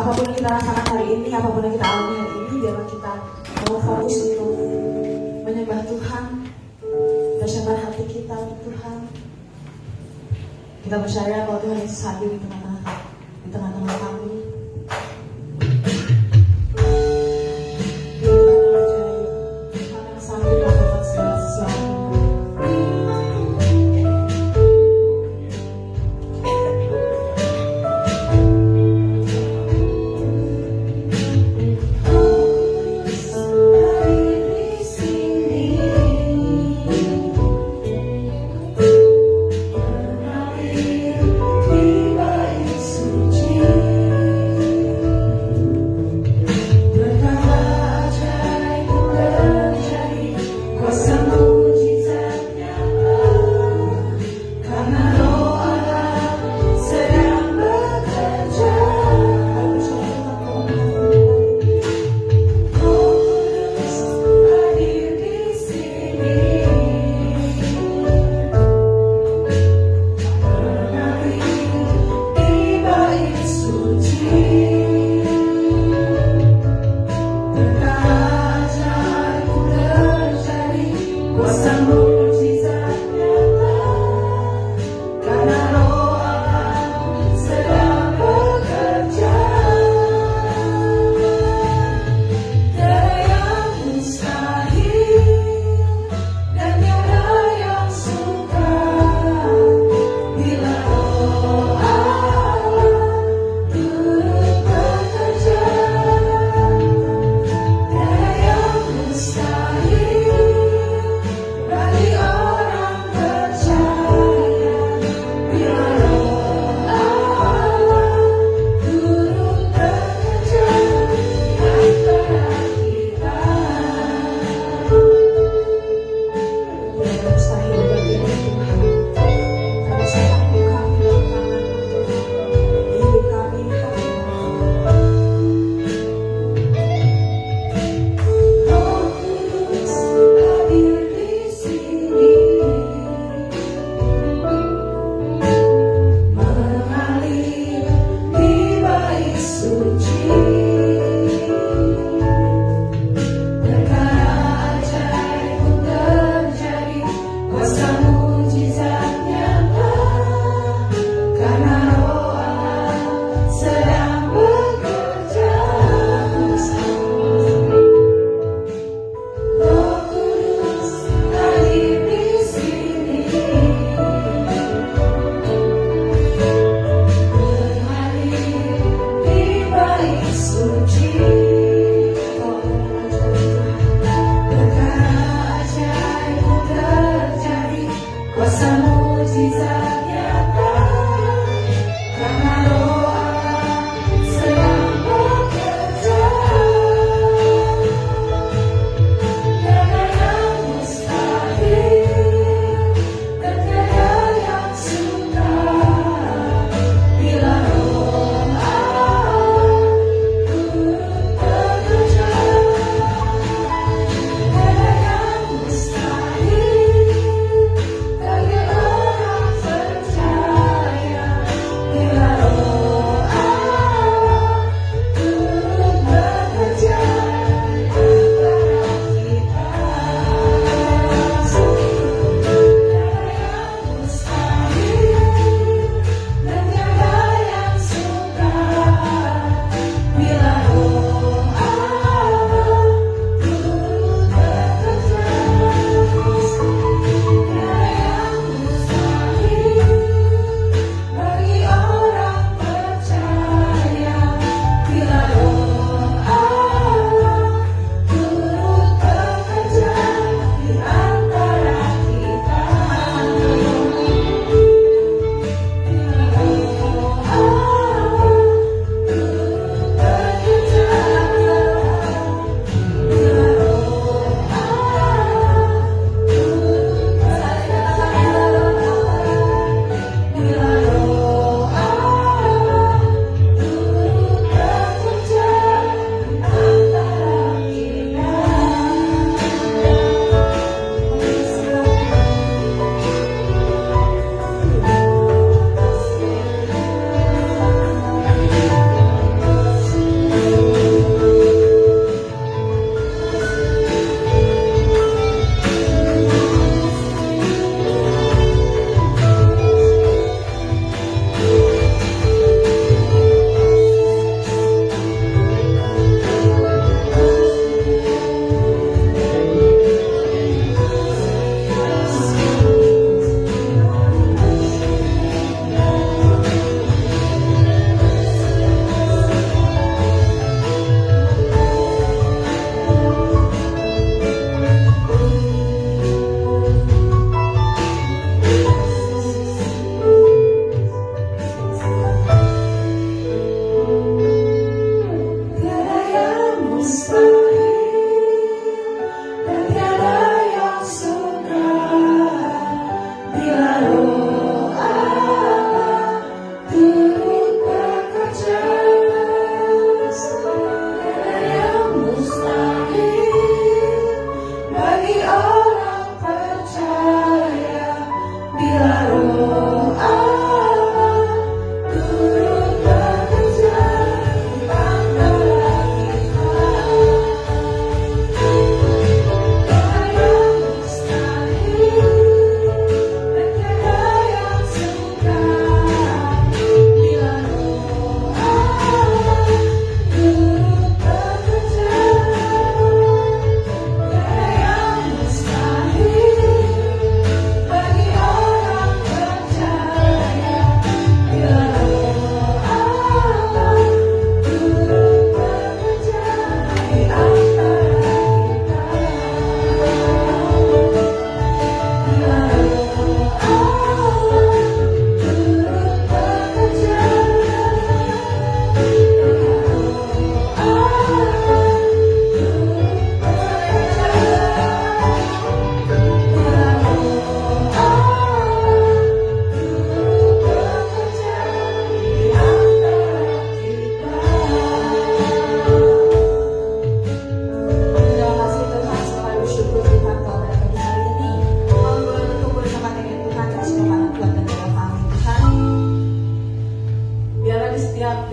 apapun yang kita rasakan hari ini, apapun yang kita alami hari ini, biarlah kita mau fokus untuk menyembah Tuhan, persiapkan hati kita untuk Tuhan. Kita percaya kalau Tuhan Yesus hadir di tengah-tengah kami. Tuhan yang sanggup melakukan segala sesuatu. Tiba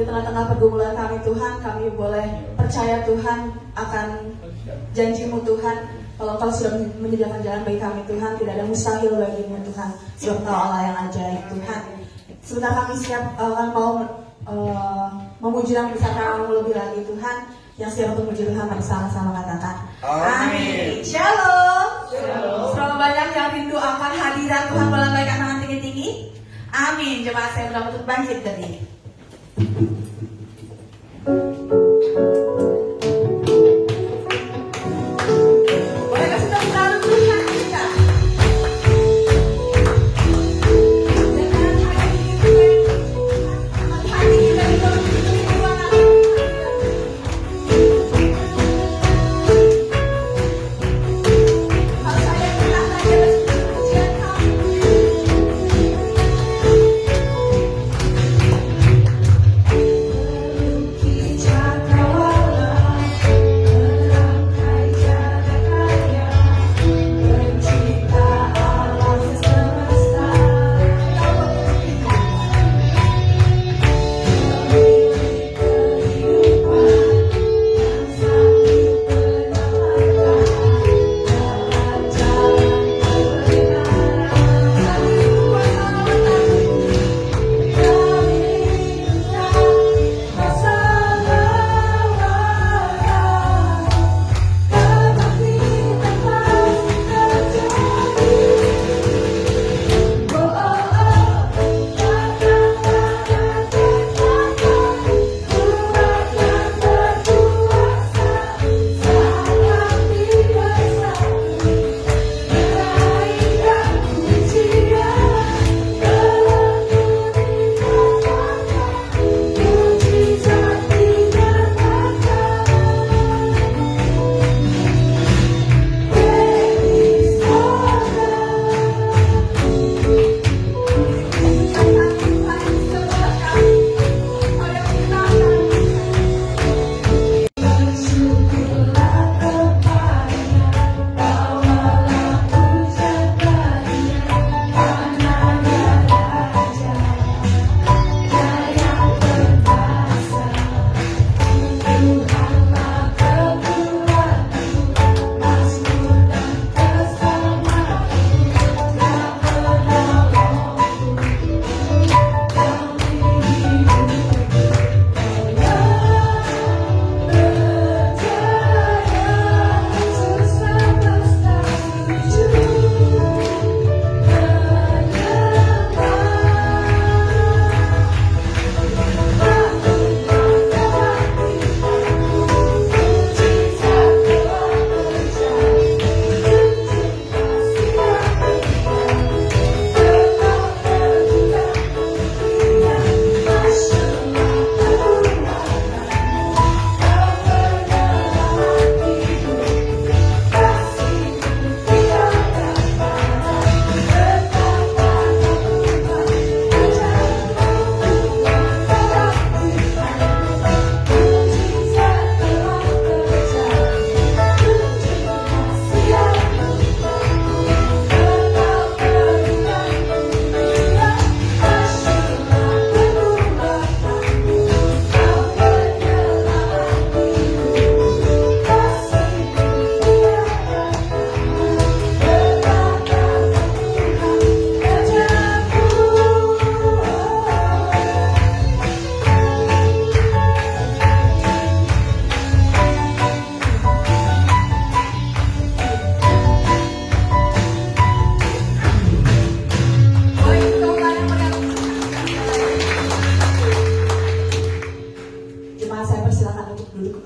di tengah-tengah pergumulan kami Tuhan, kami boleh percaya Tuhan akan janji-Mu Tuhan. Kalau Engkau sudah menyediakan jalan bagi kami Tuhan, tidak ada mustahil bagi-Mu Tuhan, sebab Engkau Allah yang ajaib Tuhan. Sebentar kami siap mau memuji dan membesarkan Mu lebih lagi Tuhan. Yang siap untuk memuji Tuhan, mari sama-sama katakan amin. Shalom. Berapa banyak yang rindu akan hadirat Tuhan, boleh bangkitkan tangan tinggi-tinggi. Amin. Jemaat saya sudah untuk bangkit dari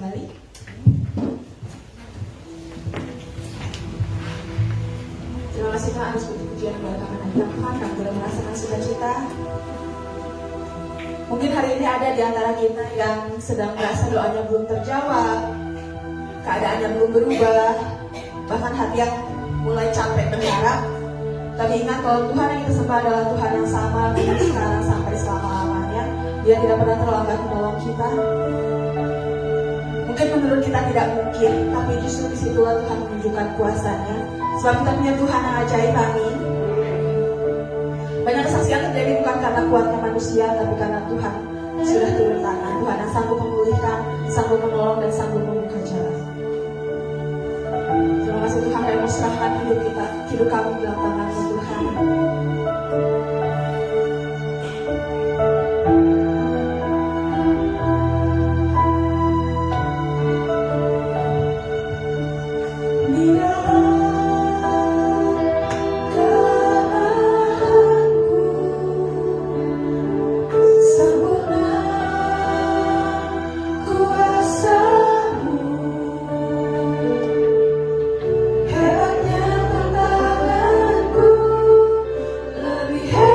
kembali. Terima kasih Tuhan atas puji-pujian buat kami Tuhan. Kami boleh merasakan sukacita. Mungkin hari ini ada di antara kita yang sedang merasa doanya belum terjawab, keadaannya belum berubah, bahkan hati yang mulai capek berharap. Tapi ingat kalau Tuhan yang kita sembah adalah Tuhan yang sama dari sekarang sampai selama-lamanya. Dia tidak pernah terlambat menolong kita. Mungkin menurut kita tidak mungkin, tapi justru disitulah Tuhan menunjukkan kuasanya. Sebab kita punya Tuhan yang ajaib, amin. Banyak kesaksian terjadi bukan karena kuatnya manusia, tapi karena Tuhan sudah turun tangan. Tuhan yang sanggup memulihkan, sanggup menolong, dan sanggup membuka jalan. Terima kasih Tuhan, kami mau serahkan hidup kami dalam tangan-Mu Tuhan. Hebatnya tantanganku, lebih hebat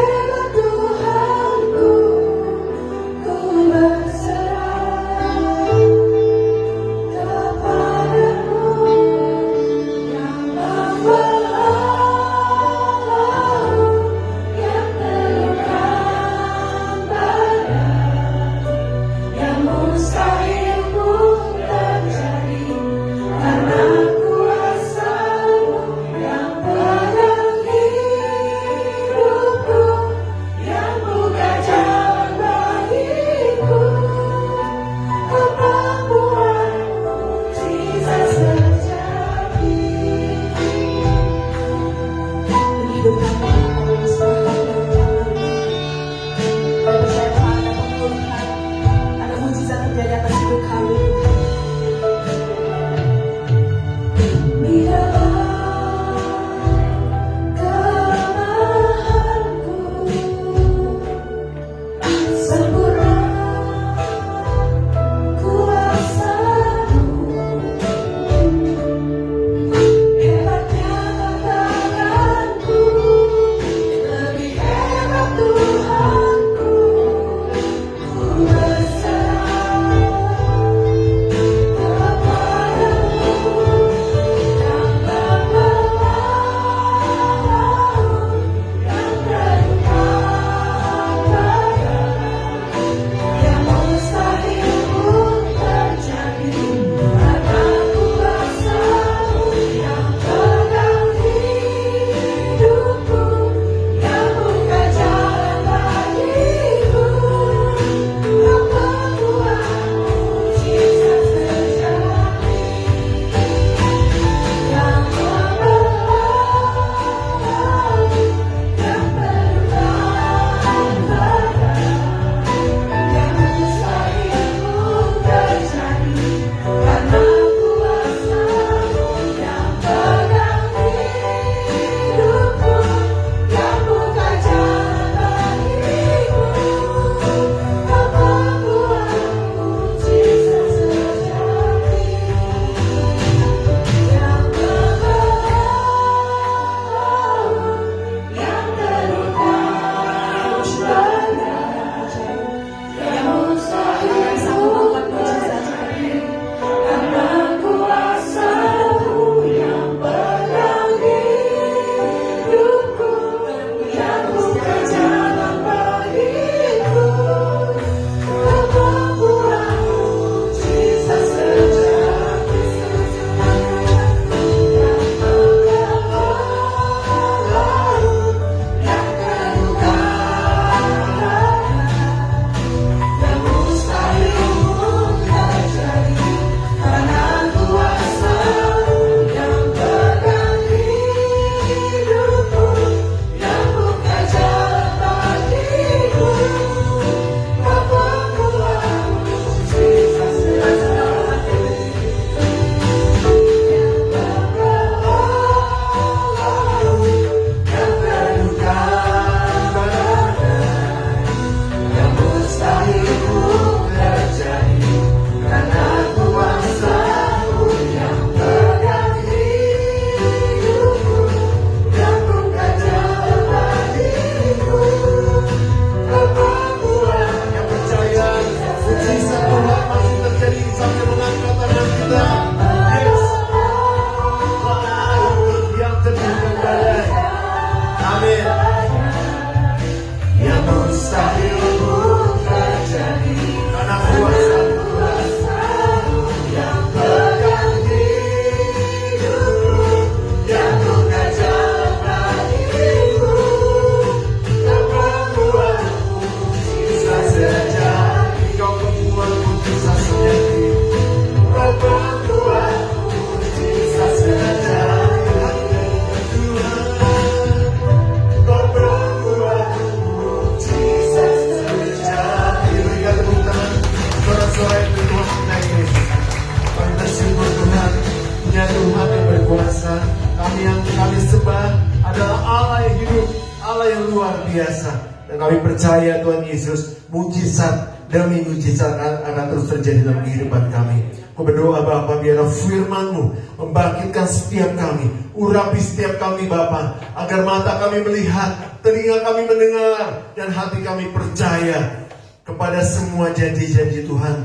sembah adalah Allah yang hidup, Allah yang luar biasa. Dan kami percaya Tuhan Yesus, mujizat demi mujizat akan terus terjadi dalam kehidupan kami. Aku berdoa Bapa, biarlah firman-Mu membangkitkan setiap kami, urapi setiap kami Bapa, agar mata kami melihat, telinga kami mendengar, dan hati kami percaya kepada semua janji-janji Tuhan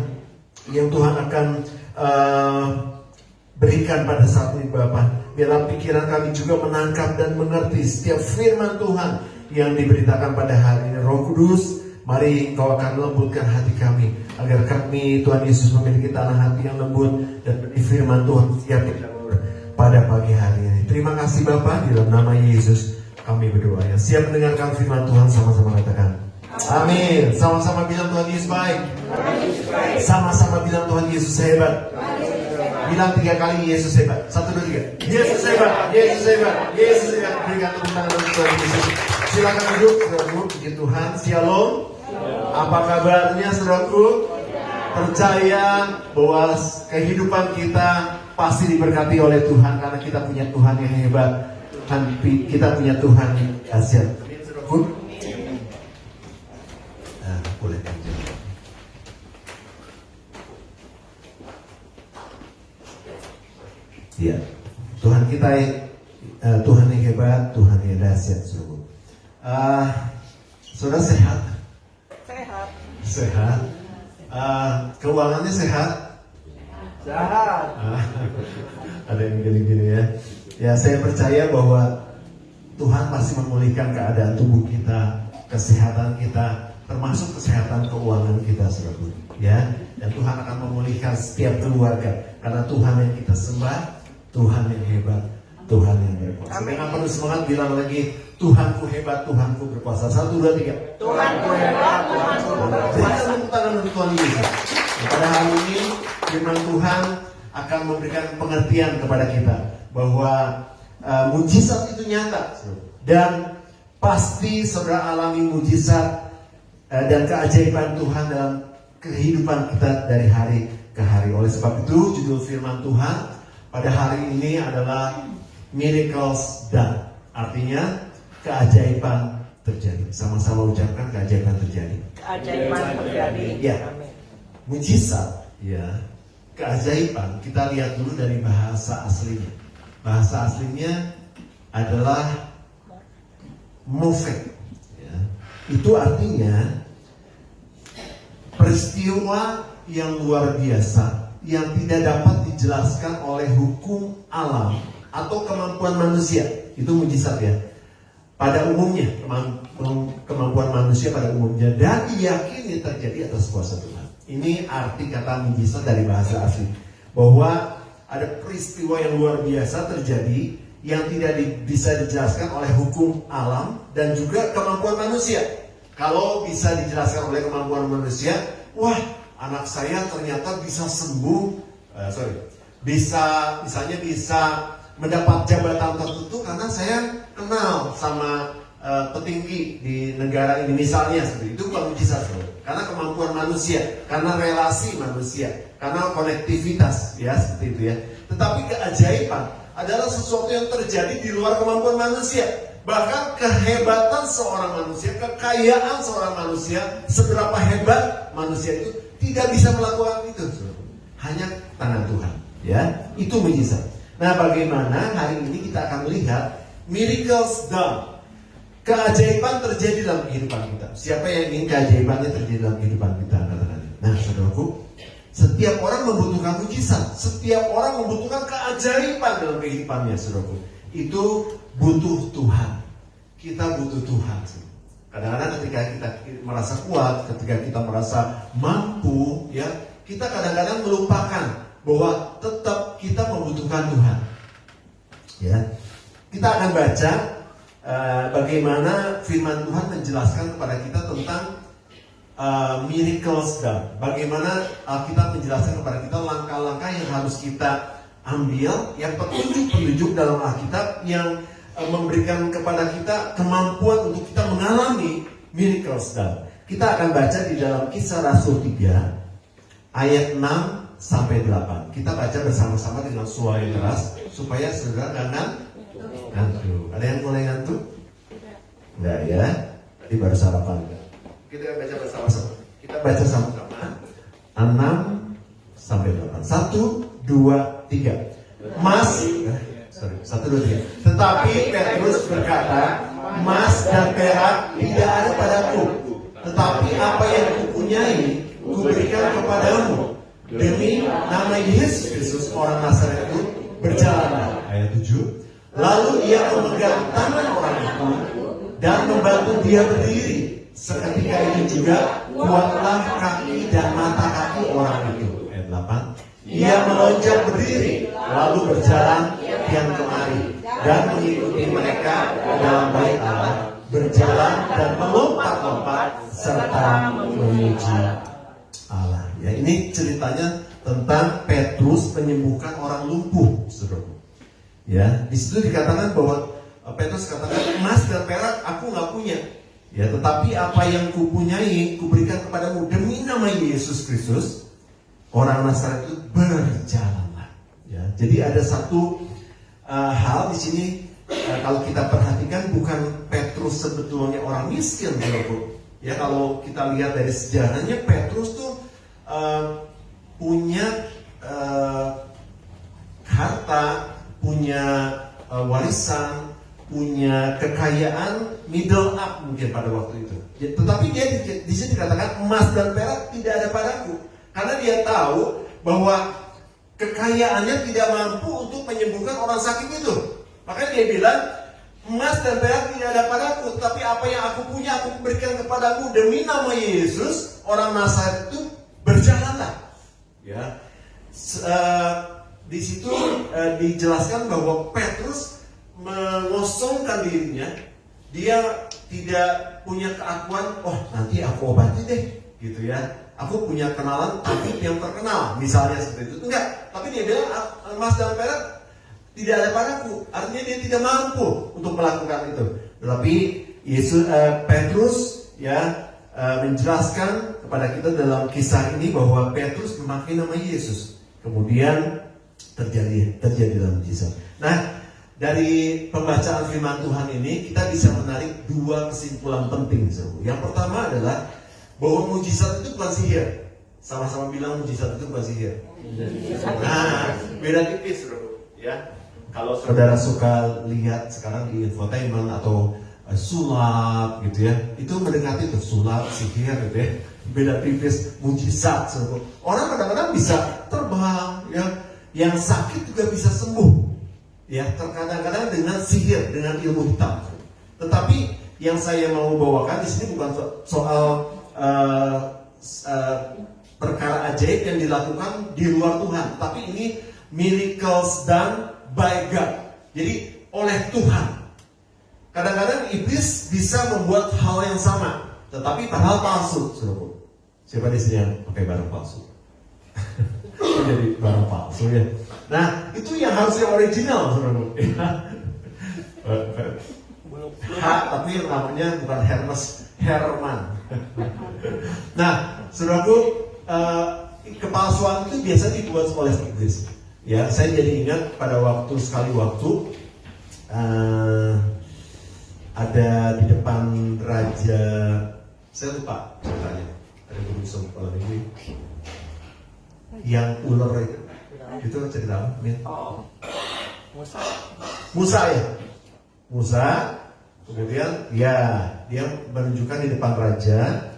yang Tuhan akan berikan pada saat ini Bapa. Biarlah pikiran kami juga menangkap dan mengerti setiap firman Tuhan yang diberitakan pada hari ini. Roh Kudus, mari Engkau akan lembutkan hati kami, agar kami Tuhan Yesus memiliki tanah hati yang lembut dan firman Tuhan siap dilalur pada pagi hari ini. Terima kasih Bapa, di dalam nama Yesus kami berdoa. Yang siap mendengarkan firman Tuhan sama-sama katakan amin. Sama-sama bilang Tuhan Yesus baik. Sama-sama bilang Tuhan Yesus hebat. Bilang 3 kali Yesus hebat. 1, 2, 3. Yesus hebat, Yesus hebat, Yesus hebat. Berikan tepuk tangan untuk Tuhan Yesus. Silakan duduk, saudaraku. Puji Tuhan. Shalom. Apa kabarnya, saudaraku? Percaya bahwa kehidupan kita pasti diberkati oleh Tuhan, karena kita punya Tuhan yang hebat. Kita punya Tuhan yang dahsyat. Saudaraku. Nah, boleh. Ya, Tuhan kita Tuhan yang hebat, Tuhan yang dahsyat, saudara. Saudara sehat? Sehat. Sehat. Keuangannya sehat? Sehat. Ada yang gini-gini ya. Ya, saya percaya bahwa Tuhan pasti memulihkan keadaan tubuh kita, kesehatan kita, termasuk kesehatan keuangan kita, saudara. Ya, dan Tuhan akan memulihkan setiap keluarga, karena Tuhan yang kita sembah, Tuhan yang hebat, Tuhan yang berkuasa. Dengan penuh semangat bilang lagi, Tuhanku hebat, Tuhanku berkuasa. 1, 2, 3. Tuhanku hebat, Tuhanku berkuasa. Berikan tepuk tangan untuk Tuhan Yesus. Pada hari ini, firman Tuhan akan memberikan pengertian kepada kita bahwa mujizat itu nyata, dan pasti saudara alami mujizat dan keajaiban Tuhan dalam kehidupan kita dari hari ke hari. Oleh sebab itu, judul firman Tuhan pada hari ini adalah miracles done. Artinya keajaiban terjadi. Sama-sama ucapkan keajaiban terjadi. Keajaiban terjadi. Ya. Mujizat, ya. Keajaiban, kita lihat dulu dari bahasa aslinya. Bahasa aslinya adalah mofek. Ya. Itu artinya peristiwa yang luar biasa, yang tidak dapat dijelaskan oleh hukum alam atau kemampuan manusia. Itu mujizat ya. Pada umumnya, kemampuan manusia pada umumnya, dan diyakini terjadi atas kuasa Tuhan. Ini arti kata mujizat dari bahasa asli. Bahwa ada peristiwa yang luar biasa terjadi yang tidak bisa dijelaskan oleh hukum alam dan juga kemampuan manusia. Kalau bisa dijelaskan oleh kemampuan manusia, wah, anak saya ternyata bisa sembuh, misalnya bisa mendapat jabatan tertentu karena saya kenal sama petinggi di negara ini, misalnya seperti itu. Bukan mujizat, karena kemampuan manusia, karena relasi manusia, karena konektivitas, ya seperti itu ya. Tetapi keajaiban adalah sesuatu yang terjadi di luar kemampuan manusia. Bahkan kehebatan seorang manusia, kekayaan seorang manusia, seberapa hebat manusia itu, tidak bisa melakukan itu. Hanya tangan Tuhan, ya. Itu mujizat. Nah, bagaimana hari ini kita akan melihat miracles done. Keajaiban terjadi dalam kehidupan kita. Siapa yang ingin keajaibannya terjadi dalam kehidupan kita? Katakan. Nah, saudaraku, setiap orang membutuhkan mujizat. Setiap orang membutuhkan keajaiban dalam kehidupannya, saudaraku. Itu butuh Tuhan. Kita butuh Tuhan. Kadang-kadang ketika kita merasa kuat, ketika kita merasa mampu, ya, kita kadang-kadang melupakan bahwa tetap kita membutuhkan Tuhan. Ya, kita akan baca bagaimana firman Tuhan menjelaskan kepada kita tentang miracles done. Bagaimana Alkitab menjelaskan kepada kita langkah-langkah yang harus kita ambil, yang petunjuk-petunjuk dalam Alkitab yang memberikan kepada kita kemampuan untuk kita mengalami miracles done. Kita akan baca di dalam Kisah Rasul 3 ayat 6 sampai 8. Kita baca bersama-sama dengan suara yang keras supaya saudara jangan Ngantuk. Ada yang mulai ngantuk? Enggak ya? Tadi baru sarapan. Kita baca bersama-sama. Kita baca sama-sama. 6 sampai 8. 1, 2, 3. Sorry, 1, 2, 3. Tetapi Petrus berkata, emas dan perak tidak ada padaku, tetapi apa yang kupunyai kuberikan kepadamu. Demi nama Yesus Kristus orang Nazaret itu berjalanlah. Ayat 7. Lalu ia memegang tangan orang itu dan membantu dia berdiri. Seketika itu juga kuatlah kaki dan mata kaki orang itu. Ayat 8. Ia melonjak berdiri, lalu berjalan kian kemari dan mengikuti mereka ke dalam bait Allah, berjalan dan melompat-lompat serta memuji Allah. Ya, ini ceritanya tentang Petrus menyembuhkan orang lumpuh, saudara. Ya, di situ dikatakan bahwa Petrus katakan, emas dan perak aku nggak punya. Ya, tetapi apa yang kupunyai kuberikan kepadamu. Demi nama Yesus Kristus, orang Nazaret itu berjalanlah. Ya, jadi ada satu hal di sini kalau kita perhatikan, bukan Petrus sebetulnya orang miskin, saudara. Ya, kalau kita lihat dari sejarahnya, Petrus tuh punya harta, punya warisan, punya kekayaan middle up mungkin pada waktu itu. Ya, tetapi dia di sini dikatakan emas dan perak tidak ada padaku, karena dia tahu bahwa kekayaannya tidak mampu untuk menyembuhkan orang sakit itu. Makanya dia bilang, emas dan perak tidak ada padaku, tapi apa yang aku punya aku berikan kepadamu. Demi nama Yesus orang Nazaret itu berjalanlah. Ya, di situ dijelaskan bahwa Petrus mengosongkan dirinya. Dia tidak punya keakuan, oh nanti aku obati deh, gitu ya. Aku punya kenalan tabib yang terkenal, misalnya seperti itu. Enggak, tapi dia bilang emas dan perak tidak ada padaku. Artinya dia tidak mampu untuk melakukan itu. Tetapi Petrus ya menjelaskan kepada kita dalam kisah ini bahwa Petrus memakai nama Yesus. Kemudian terjadi dalam mujizat. Nah, dari pembacaan firman Tuhan ini kita bisa menarik dua kesimpulan penting. Yang pertama adalah bahwa mujizat itu bukan sihir. Sama-sama bilang mujizat itu bukan sihir. Nah, beda tipis, ya. Kalau saudara suka lihat sekarang di infotainment atau sulap gitu ya, itu mendekati tuh sulap, sihir gitu ya. Beda tipis, mujizat. Orang kadang-kadang bisa terbang, ya. Yang sakit juga bisa sembuh. Ya, terkadang-kadang dengan sihir, dengan ilmu hitam. Tetapi yang saya mau bawakan di sini bukan soal perkara ajaib yang dilakukan di luar Tuhan, tapi ini miracles done by God. Jadi oleh Tuhan. Kadang-kadang iblis bisa membuat hal yang sama, tetapi padahal palsu. Siapa di sini yang pakai barang palsu? Jadi barang palsu ya. Nah, itu yang harusnya original, saudara. Tapi namanya bukan Herman. Nah, saudaraku, kepalsuan itu biasa dibuat oleh iblis. Ya, saya jadi ingat pada sekali waktu ada di depan raja, saya lupa ceritanya. Ada guru kepala minggu yang ular itu cerita apa? Musa ya. Musa, kemudian ya dia menunjukkan di depan raja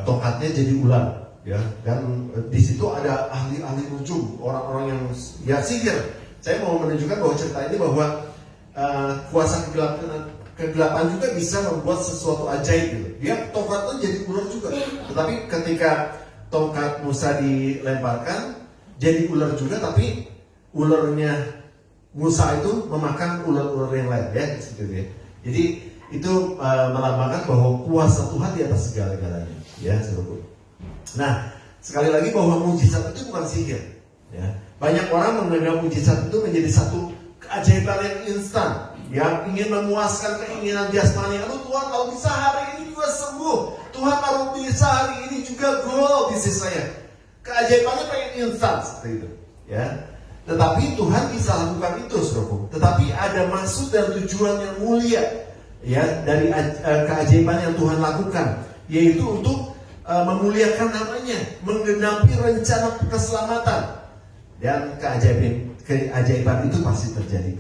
tongkatnya jadi ular, ya. Dan di situ ada ahli-ahli nujum, orang-orang yang ya sihir. Saya mau menunjukkan bahwa cerita ini bahwa kuasa kegelapan juga bisa membuat sesuatu ajaib gitu. Dia tongkatnya jadi ular juga. Tetapi ketika tongkat Musa dilemparkan jadi ular juga, tapi ularnya Musa itu memakan ular-ular yang lain, ya, gitu ya. Jadi itu melambangkan bahwa kuasa Tuhan di atas segala-galanya, ya, saudara. Nah, sekali lagi bahwa mujizat itu bukan sihir, ya. Banyak orang menganggap mujizat itu menjadi satu keajaiban yang instan, yang ingin memuaskan keinginan jasmani. Lalu Tuhan kalau bisa hari ini juga sembuh, Tuhan kalau bisa hari ini juga grow bisnis saya. Keajaibannya pengen instan seperti itu, ya. Tetapi Tuhan bisa lakukan itu, saudaraku. Tetapi ada maksud dan tujuan yang mulia, ya, dari keajaiban yang Tuhan lakukan, yaitu untuk memuliakan namanya, menggenapi rencana keselamatan. Dan keajaiban itu pasti terjadi.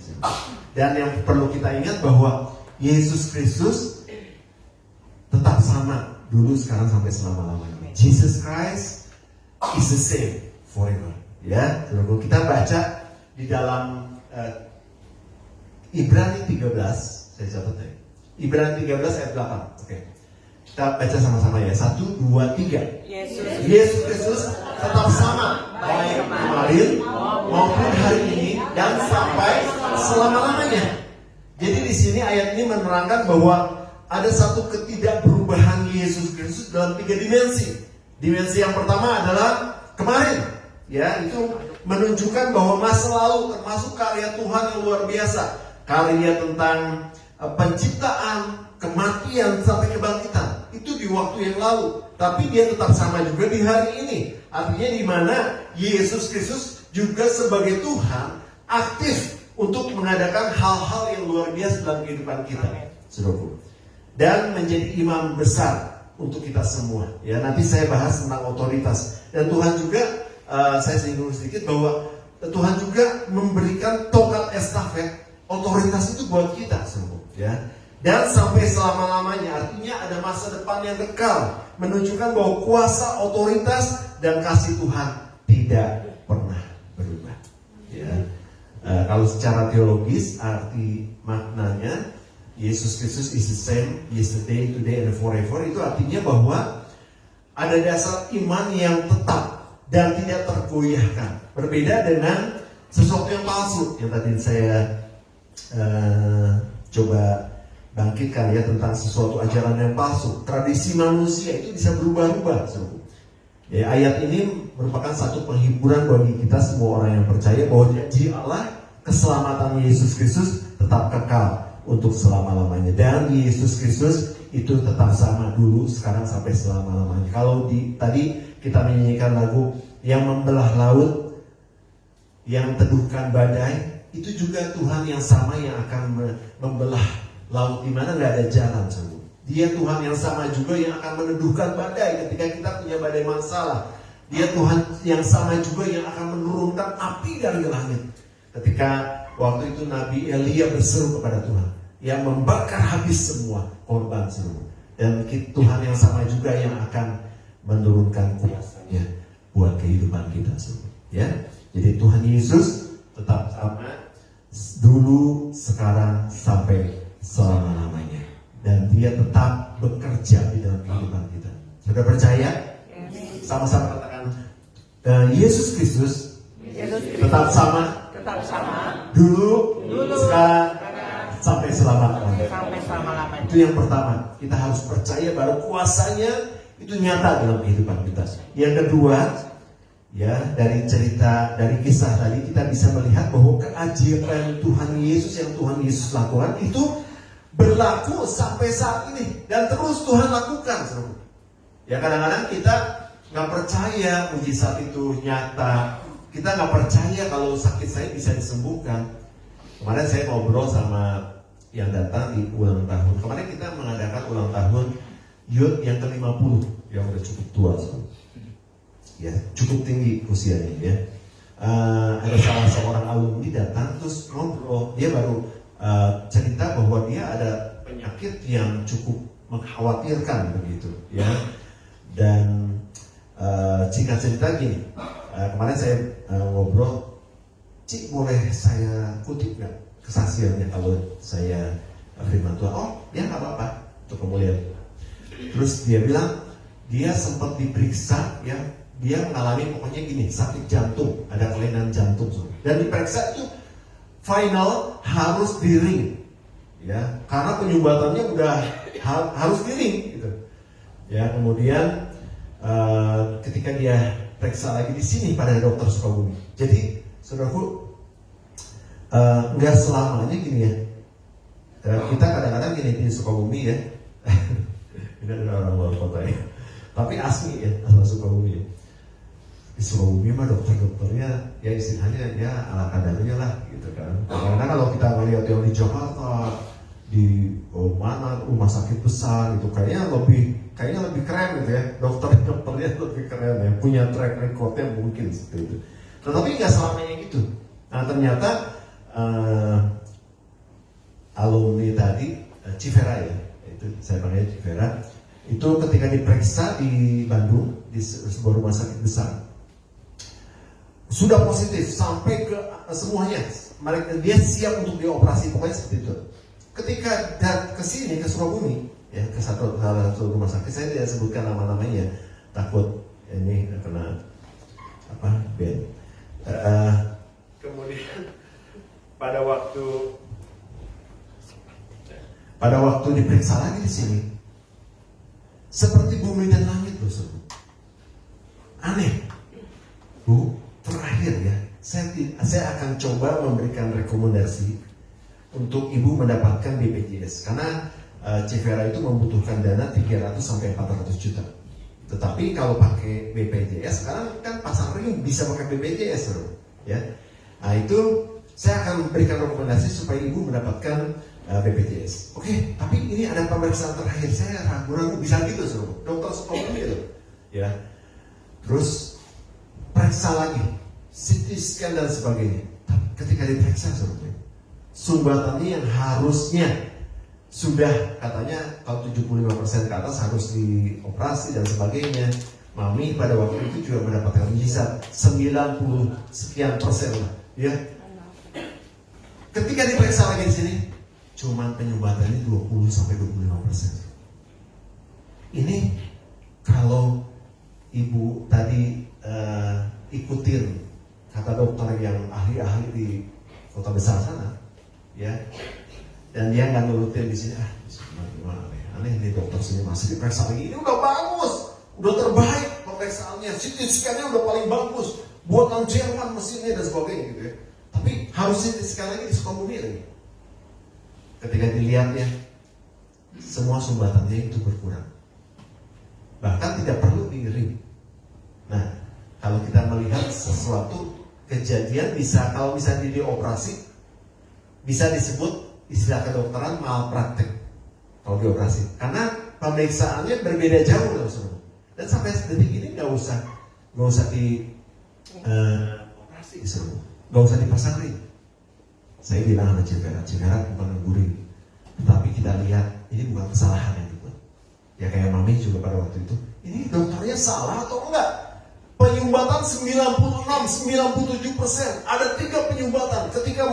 Dan yang perlu kita ingat bahwa Yesus Kristus tetap sama dulu, sekarang, sampai selama-lamanya. Jesus Christ is the same forever. Ya, lalu kita baca di dalam Ibrani 13, saya catat ya. Ibrani 13 ayat 8. Oke. Kita baca sama-sama ya. 1, 2, 3. Yesus Kristus tetap sama, baik kemarin maupun hari ini dan sampai selama-lamanya. Jadi di sini ayat ini menerangkan bahwa ada satu ketidakberubahan Yesus Kristus dalam 3 dimensi. Dimensi yang pertama adalah kemarin, ya, itu menunjukkan bahwa masa lalu termasuk karya Tuhan yang luar biasa, karya tentang penciptaan, kematian sampai kebangkitan. Itu di waktu yang lalu, tapi dia tetap sama juga di hari ini. Artinya di mana Yesus Kristus juga sebagai Tuhan aktif untuk mengadakan hal-hal yang luar biasa dalam kehidupan kita, saudaraku. Dan menjadi imam besar untuk kita semua. Ya, nanti saya bahas tentang otoritas. Dan Tuhan juga, saya singgung sedikit bahwa Tuhan juga memberikan tongkat estafet, otoritas itu buat kita semua. Ya. Dan sampai selama-lamanya, artinya ada masa depan yang kekal, menunjukkan bahwa kuasa, otoritas, dan kasih Tuhan tidak pernah berubah. Ya. Kalau secara teologis, arti maknanya Yesus Kristus is the same yesterday, today, and forever. Itu artinya bahwa ada dasar iman yang tetap dan tidak tergoyahkan. Berbeda dengan sesuatu yang palsu yang tadi saya coba bangkitkan ya, tentang sesuatu ajaran yang palsu. Tradisi manusia itu bisa berubah-ubah. Ya, ayat ini merupakan satu penghiburan bagi kita semua orang yang percaya bahwa janji Allah, keselamatan Yesus Kristus tetap kekal untuk selama-lamanya. Dan Yesus Kristus itu tetap sama dulu, sekarang, sampai selama-lamanya. Kalau tadi kita menyanyikan lagu yang membelah laut, yang teduhkan badai, itu juga Tuhan yang sama yang akan membelah laut di mana nggak ada jalan, semua. Dia Tuhan yang sama juga yang akan meneduhkan badai ketika kita punya badai masalah. Dia Tuhan yang sama juga yang akan menurunkan api dari langit ketika waktu itu Nabi Elia berseru kepada Tuhan, yang membakar habis semua korban semua. Dan Tuhan yang sama juga yang akan menurunkan kuasanya buat kehidupan kita semua. Ya, jadi Tuhan Yesus tetap sama dulu, sekarang, sampai selama-lamanya. Dan dia tetap bekerja di dalam kehidupan kita. Sudah percaya? Sama-sama katakan, Yesus Kristus tetap sama dulu, sekarang, sampai selama-lamanya. Itu yang pertama, kita harus percaya bahwa kuasanya itu nyata dalam kehidupan kita. Yang kedua, ya, dari cerita, dari kisah tadi kita bisa melihat bahwa keajaiban Tuhan Yesus yang Tuhan Yesus lakukan itu berlaku sampai saat ini dan terus Tuhan lakukan. Ya, kadang-kadang kita nggak percaya mujizat itu nyata. Kita nggak percaya kalau sakit saya bisa disembuhkan. Kemarin saya ngobrol sama yang datang di ulang tahun. Kemarin kita mengadakan ulang tahun youth yang ke-50, yang udah cukup tua, ya, cukup tinggi usianya. Ya. Ada salah seorang alumni datang terus ngobrol. Dia baru cerita bahwa dia ada penyakit yang cukup mengkhawatirkan begitu. Ya. Dan singkat cerita gini. Kemarin saya ngobrol, Cik, boleh saya kutip nggak kesaksiannya kalau saya firman Tuhan? Oh, ya nggak apa-apa, untuk kemuliaan. Terus dia bilang, dia sempat diperiksa, ya, dia mengalami pokoknya gini, sakit jantung, ada kelainan jantung, dan diperiksa itu final harus di ring, ya, karena penyumbatannya udah harus di ring, gitu. Ya, kemudian ketika dia periksa lagi di sini pada dokter Sukabumi. Jadi, saudaraku, nggak selamanya gini ya. Kita kadang-kadang gini di Sukabumi ya. Ini ada orang luar kota ya. Tapi asli ya, asal Sukabumi ya. Di Di Sukabumi mah dokternya ya istilahnya ya ala kadarnya lah gitu kan. Karena kalau kita melihat yang di Jakarta, di mana rumah sakit besar itu kayaknya lebih keren gitu ya, dokternya lebih keren ya, punya track recordnya mungkin seperti itu. Tetapi nggak selamanya gitu. Nah ternyata alumni tadi Civera ya, itu saya panggil Civera, itu ketika diperiksa di Bandung di sebuah rumah sakit besar sudah positif sampai ke semuanya, dia siap untuk dioperasi, pokoknya seperti itu. Ketika ke sini ke Sukabumi ya, ke salah satu rumah sakit, saya tidak sebutkan nama-namanya takut ini kena band. Kemudian pada waktu diperiksa lagi di sini seperti bumi dan langit loh, aneh. Bu, terakhir ya, saya akan coba memberikan rekomendasi untuk ibu mendapatkan BPJS karena Civera itu membutuhkan dana 300 sampai 400 juta. Tetapi kalau pakai BPJS sekarang kan pasar ring bisa pakai BPJS loh, ya. Nah itu saya akan berikan rekomendasi supaya ibu mendapatkan BPJS. Oke, tapi ini ada pemeriksaan terakhir, saya ragu-ragu bisa gitu suruh dokter Sukabumi itu, ya. Terus periksa lagi, CT scan dan sebagainya. Ketika diperiksa suruh sumbatannya yang harusnya sudah katanya kalau 75% ke atas harus dioperasi dan sebagainya. Mami pada waktu itu juga mendapatkan mujizat 90 sekian persen lah, ya. Ketika diperiksa lagi di sini, cuman penyumbatannya 20 sampai 25%. Ini kalau ibu tadi ikutin kata dokter yang ahli-ahli di kota besar sana, ya, dan dia nggak nurutin di sini, aneh nih dokter sini masih diperiksa lagi, ini udah bagus, udah terbaik pemeriksaannya, CT scan-nya udah paling bagus, buatan Jerman mesinnya dan sebagainya gitu ya. Tapi harus CT scan lagi di Sukabumi lagi. Ketika dilihatnya, semua sumbatannya itu berkurang, bahkan tidak perlu diiring. Nah, kalau kita melihat sesuatu kejadian kalau bisa dioperasi, bisa disebut istilah kedokteran malpraktek kalau dioperasi, karena pemeriksaannya berbeda jauh loh semua. Dan sampai detik ini nggak usah dioperasi semua, nggak usah dipasang ring. Saya bilang sama Civera bukan menggurui, tetapi kita lihat ini bukan kesalahan yang dibuat. Ya kayak Mami juga pada waktu itu, ini dokternya salah atau enggak? Penyumbatan 96-97%, ada 3 penyumbatan. Ketika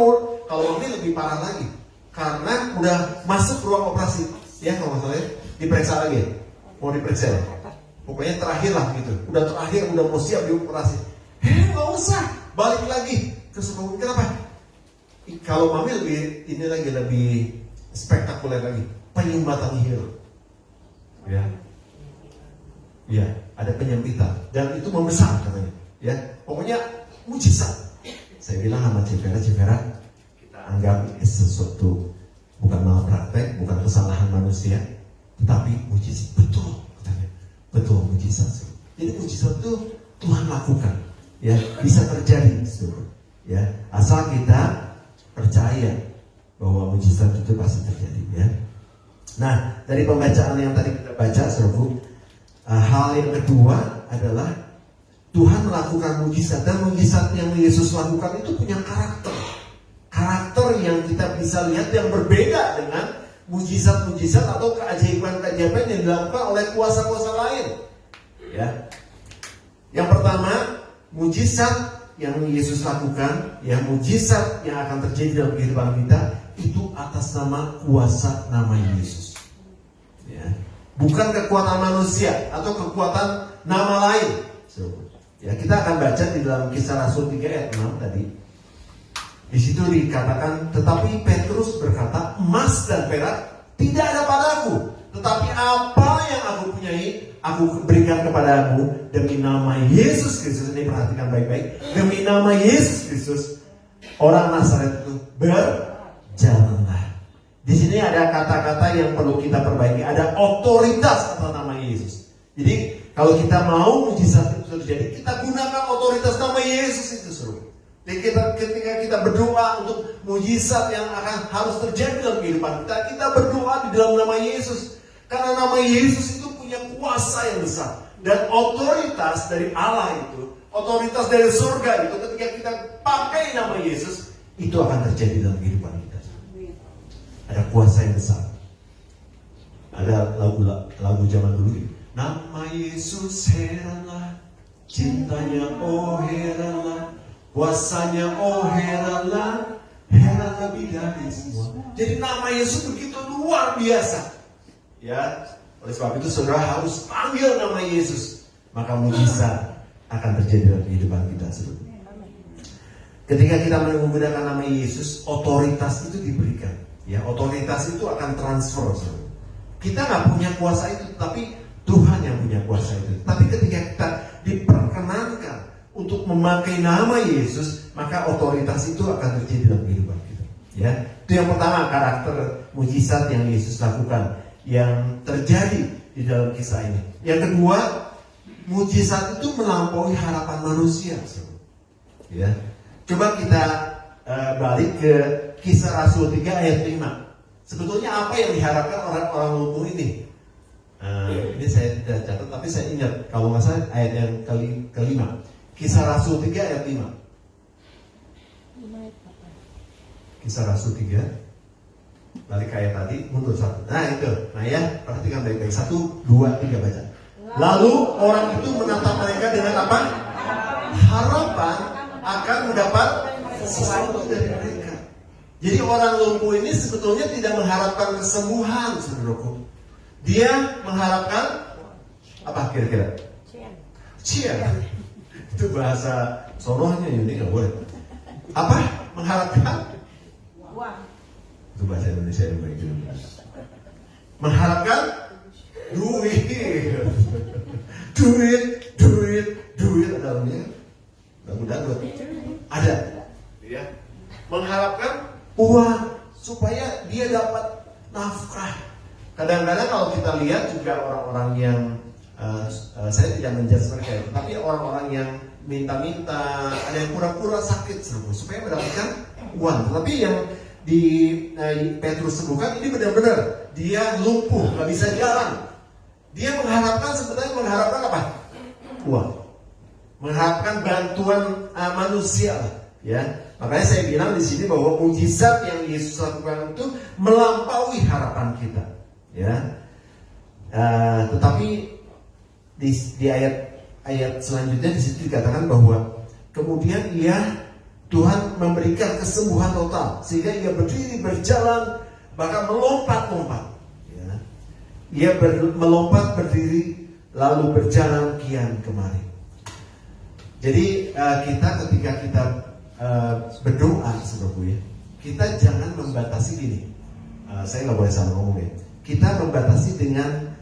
kalau Mami lebih parah lagi, karena udah masuk ruang operasi, ya kalau masalahnya diperiksa lagi, mau diperiksa, pokoknya terakhir lah gitu, udah terakhir, udah mau siap dioperasi. Nggak usah, balik lagi ke Sukabumi. Kenapa? Kalau Mami lebih spektakuler lagi, penyumbatan hilang, ya, ada penyempitan dan itu membesar katanya, ya, pokoknya mujizat. Saya bilang sama Civera, kita anggap ini sesuatu bukan malpraktek, bukan kesalahan manusia, tetapi mujizat, betul katanya, betul mujizat. Jadi mujizat itu Tuhan lakukan, ya, bisa terjadi, ya, asal kita percaya bahwa mujizat itu pasti terjadi, ya. Nah, dari pembacaan yang tadi kita baca, saudaraku, hal yang kedua adalah Tuhan melakukan mujizat, dan mujizat yang Yesus lakukan itu punya karakter yang kita bisa lihat yang berbeda dengan mujizat-mujizat atau keajaiban-keajaiban yang dilakukan oleh kuasa-kuasa lain, ya. Yang pertama, mujizat yang Yesus lakukan, ya, mujizat yang akan terjadi dalam kehidupan kita itu atas nama kuasa nama Yesus, ya. Bukan kekuatan manusia atau kekuatan nama lain. Ya, kita akan baca di dalam Kisah Rasul 3 ayat 6 tadi. Di situ dikatakan, tetapi Petrus berkata, emas dan perak tidak ada padaku, tetapi apa yang aku punyai, aku berikan kepadamu demi nama Yesus Kristus. Ini perhatikan baik-baik. Demi nama Yesus Kristus, orang Nazaret itu berjalanlah. Di sini ada kata-kata yang perlu kita perbaiki. Ada otoritas atas nama Yesus. Jadi kalau kita mau mujizat itu terjadi, kita gunakan otoritas Yesus itu seru. Ketika kita berdoa untuk mujizat yang harus terjadi dalam kehidupan kita, kita berdoa di dalam nama Yesus. Karena nama Yesus itu punya kuasa yang besar. Dan otoritas dari Allah itu, otoritas dari surga itu, ketika kita pakai nama Yesus, itu akan terjadi dalam kehidupan kita. Ada kuasa yang besar. Ada lagu zaman dulu gitu. Nama Yesus heranlah, cintanya oh heranlah, kuasanya oh heranlah, heran lebih dari semua. Jadi nama Yesus begitu luar biasa. Ya, oleh sebab itu saudara harus panggil nama Yesus, maka mujizat akan terjadi dalam kehidupan kita. Ketika kita menggunakan nama Yesus, otoritas itu diberikan. Ya, otoritas itu akan transfer. Kita nggak punya kuasa itu, tapi Tuhan yang punya kuasa itu. Tapi ketika kita diperkenankan untuk memakai nama Yesus, maka otoritas itu akan terjadi dalam kehidupan kita. Ya, itu yang pertama, karakter mujizat yang Yesus lakukan, yang terjadi di dalam kisah ini. Yang kedua, mujizat itu melampaui harapan manusia. Ya, coba kita balik ke Kisah Rasul 3 ayat 5. Sebetulnya apa yang diharapkan orang-orang lumpuh ini? Ini saya tidak catat, tapi saya ingat kalau nggak salah ayat yang kelima. Kisah Rasul 3 ayat 5. Kisah Rasul 3. Balik ayat tadi, mundur satu. Nah itu, nah ya, perhatikan baik-baik. 1, 2, 3 baca. Lalu orang itu menatap mereka dengan apa? Harapan akan mendapat sesuatu dari mereka. Jadi orang lumpuh ini sebetulnya tidak mengharapkan kesembuhan, saudaraku. Dia mengharapkan apa kira-kira? Cian. Itu bahasa Sorohnya ini nggak boleh. Apa? Mengharapkan? Itu bahasa Indonesia yang baik juga. Mengharapkan duit. Duit ada namanya. Dangdut. Ada. Ya. Mengharapkan uang supaya dia dapat nafkah. Kadang-kadang kalau kita lihat juga orang-orang yang saya tidak menjudge mereka, tapi orang-orang yang minta-minta, ada yang pura-pura sakit supaya mendapatkan uang. Tapi yang di Petrus sebutkan ini benar-benar dia lumpuh, nggak bisa jalan. Dia sebenarnya mengharapkan apa? Uang, mengharapkan bantuan manusia, ya. Makanya saya bilang di sini bahwa mujizat yang Yesus lakukan itu melampaui harapan kita, ya. Tetapi di ayat selanjutnya di situ dikatakan bahwa kemudian Tuhan memberikan kesembuhan total sehingga ia berdiri, berjalan, bahkan melompat-lompat. Ya. Ia melompat, berdiri, lalu berjalan kian kemari. Jadi ketika kita berdoa, saudaraku ya, kita jangan membatasi gini. Saya nggak boleh salah ngomong ya. Kita membatasi dengan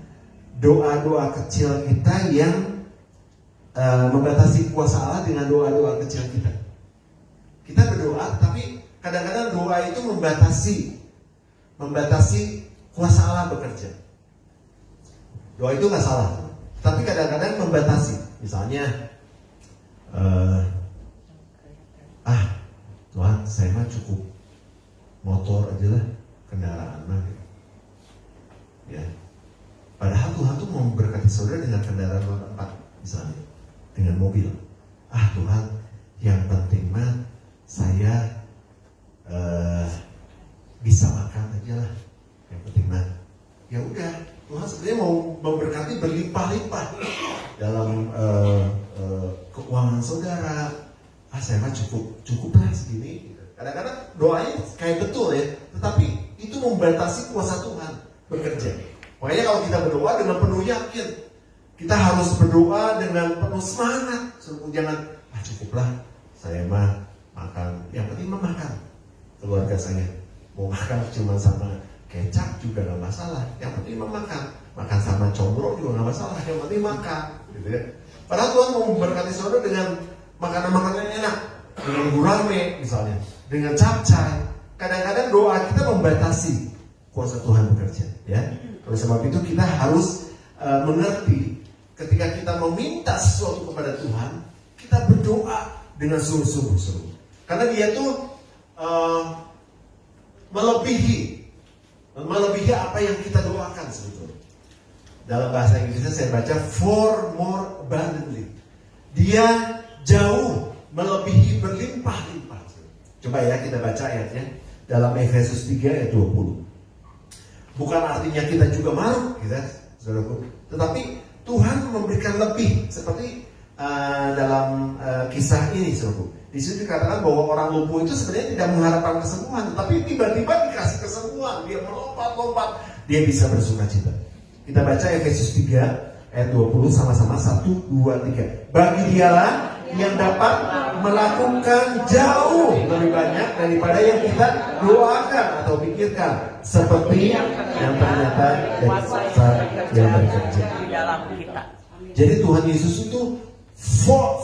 doa-doa kecil kita yang membatasi kuasa Allah dengan doa-doa kecil kita. Kita berdoa, tapi kadang-kadang doa itu membatasi kuasa Allah bekerja. Doa itu nggak salah, tapi kadang-kadang membatasi. Misalnya, Tuhan, saya mah cukup motor aja lah, kendaraan mah. Ya. Padahal Tuhan tuh mau memberkati saudara dengan kendaraan roda 4, misalnya, dengan mobil. Tuhan, yang penting mah saya bisa makan aja lah, yang penting mah. Ya udah, Tuhan sebenarnya mau memberkati berlimpah-limpah dalam keuangan saudara. Saya mah cukup lah segini. Kadang-kadang doanya kayak betul ya, tetapi itu membatasi kuasa Tuhan bekerja. Makanya kalau kita berdoa dengan penuh yakin, kita harus berdoa dengan penuh semangat. Jangan, cukuplah, saya mah makan, yang penting mah makan. Keluarga saya mau makan cuma sama kecap juga gak masalah, yang penting mah makan sama combro juga gak masalah, yang penting makan, gitu ya. Padahal Tuhan mau memberkati saudara dengan makanan-makanan yang enak, dengan gurame misalnya, dengan capcay. Kadang-kadang doa kita membatasi kuasa Tuhan bekerja, ya. Oleh sebab itu kita harus mengerti ketika kita meminta sesuatu kepada Tuhan, kita berdoa dengan sungguh-sungguh. Karena dia tuh melebihi apa yang kita doakan sebetulnya. Dalam bahasa Inggrisnya saya baca far more abundantly. Dia jauh melebihi berlimpah-limpah. Coba ya kita baca ayatnya dalam Efesus 3 ayat 20. Bukan artinya kita juga malu, gitu, saudaraku. Tetapi Tuhan memberikan lebih, seperti dalam kisah ini, saudaraku. Di situ dikatakan bahwa orang lumpuh itu sebenarnya tidak mengharapkan kesembuhan, tetapi tiba-tiba dikasih kesembuhan, dia melompat-lompat, dia bisa bersukacita. Kita baca Efesus 3 ayat 20 sama-sama 1, 2, 3. Bagi dialah yang dapat melakukan jauh lebih banyak daripada yang kita doakan atau pikirkan, seperti yang ternyata dari kuasa yang bekerja di dalam kita. Jadi Tuhan Yesus itu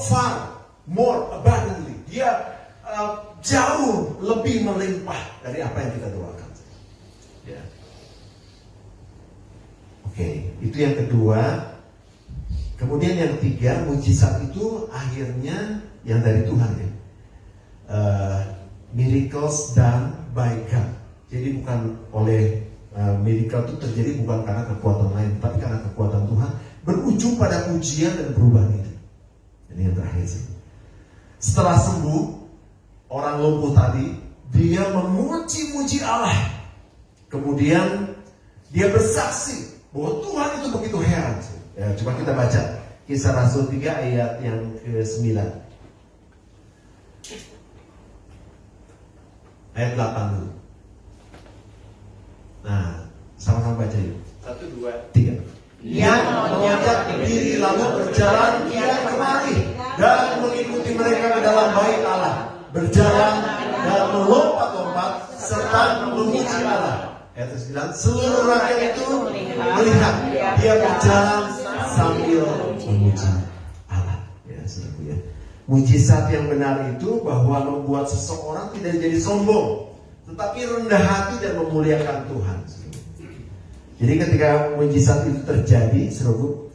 far more abundantly, dia jauh lebih melimpah dari apa yang kita doakan. Ya. Oke, itu yang kedua. Kemudian yang ketiga, mujizat itu akhirnya yang dari Tuhan ya. Miracles done by God. Jadi bukan oleh miracle itu terjadi bukan karena kekuatan lain, tapi karena kekuatan Tuhan, berujung pada pujian dan perubahan itu. Ini yang terakhir sih. Setelah sembuh orang lumpuh tadi, dia memuji-muji Allah. Kemudian dia bersaksi bahwa Tuhan itu begitu heran. Ya, coba kita baca Kisah Rasul 3 ayat yang ke-9. Ayat 8 dulu. Nah, sama-sama baca yuk. 1, 2, 3. Ia melonjak berdiri lalu berjalan kian kemari dan mengikuti mereka ke dalam bait Allah, berjalan dan melompat-lompat serta memuji Allah. Ayat 9, seluruh rakyat itu melihat dia berjalan sambil memuji Allah. Ya, saudaraku ya. Mujizat yang benar itu bahwa membuat seseorang tidak jadi sombong, tetapi rendah hati dan memuliakan Tuhan. Jadi ketika mujizat itu terjadi, saudaraku,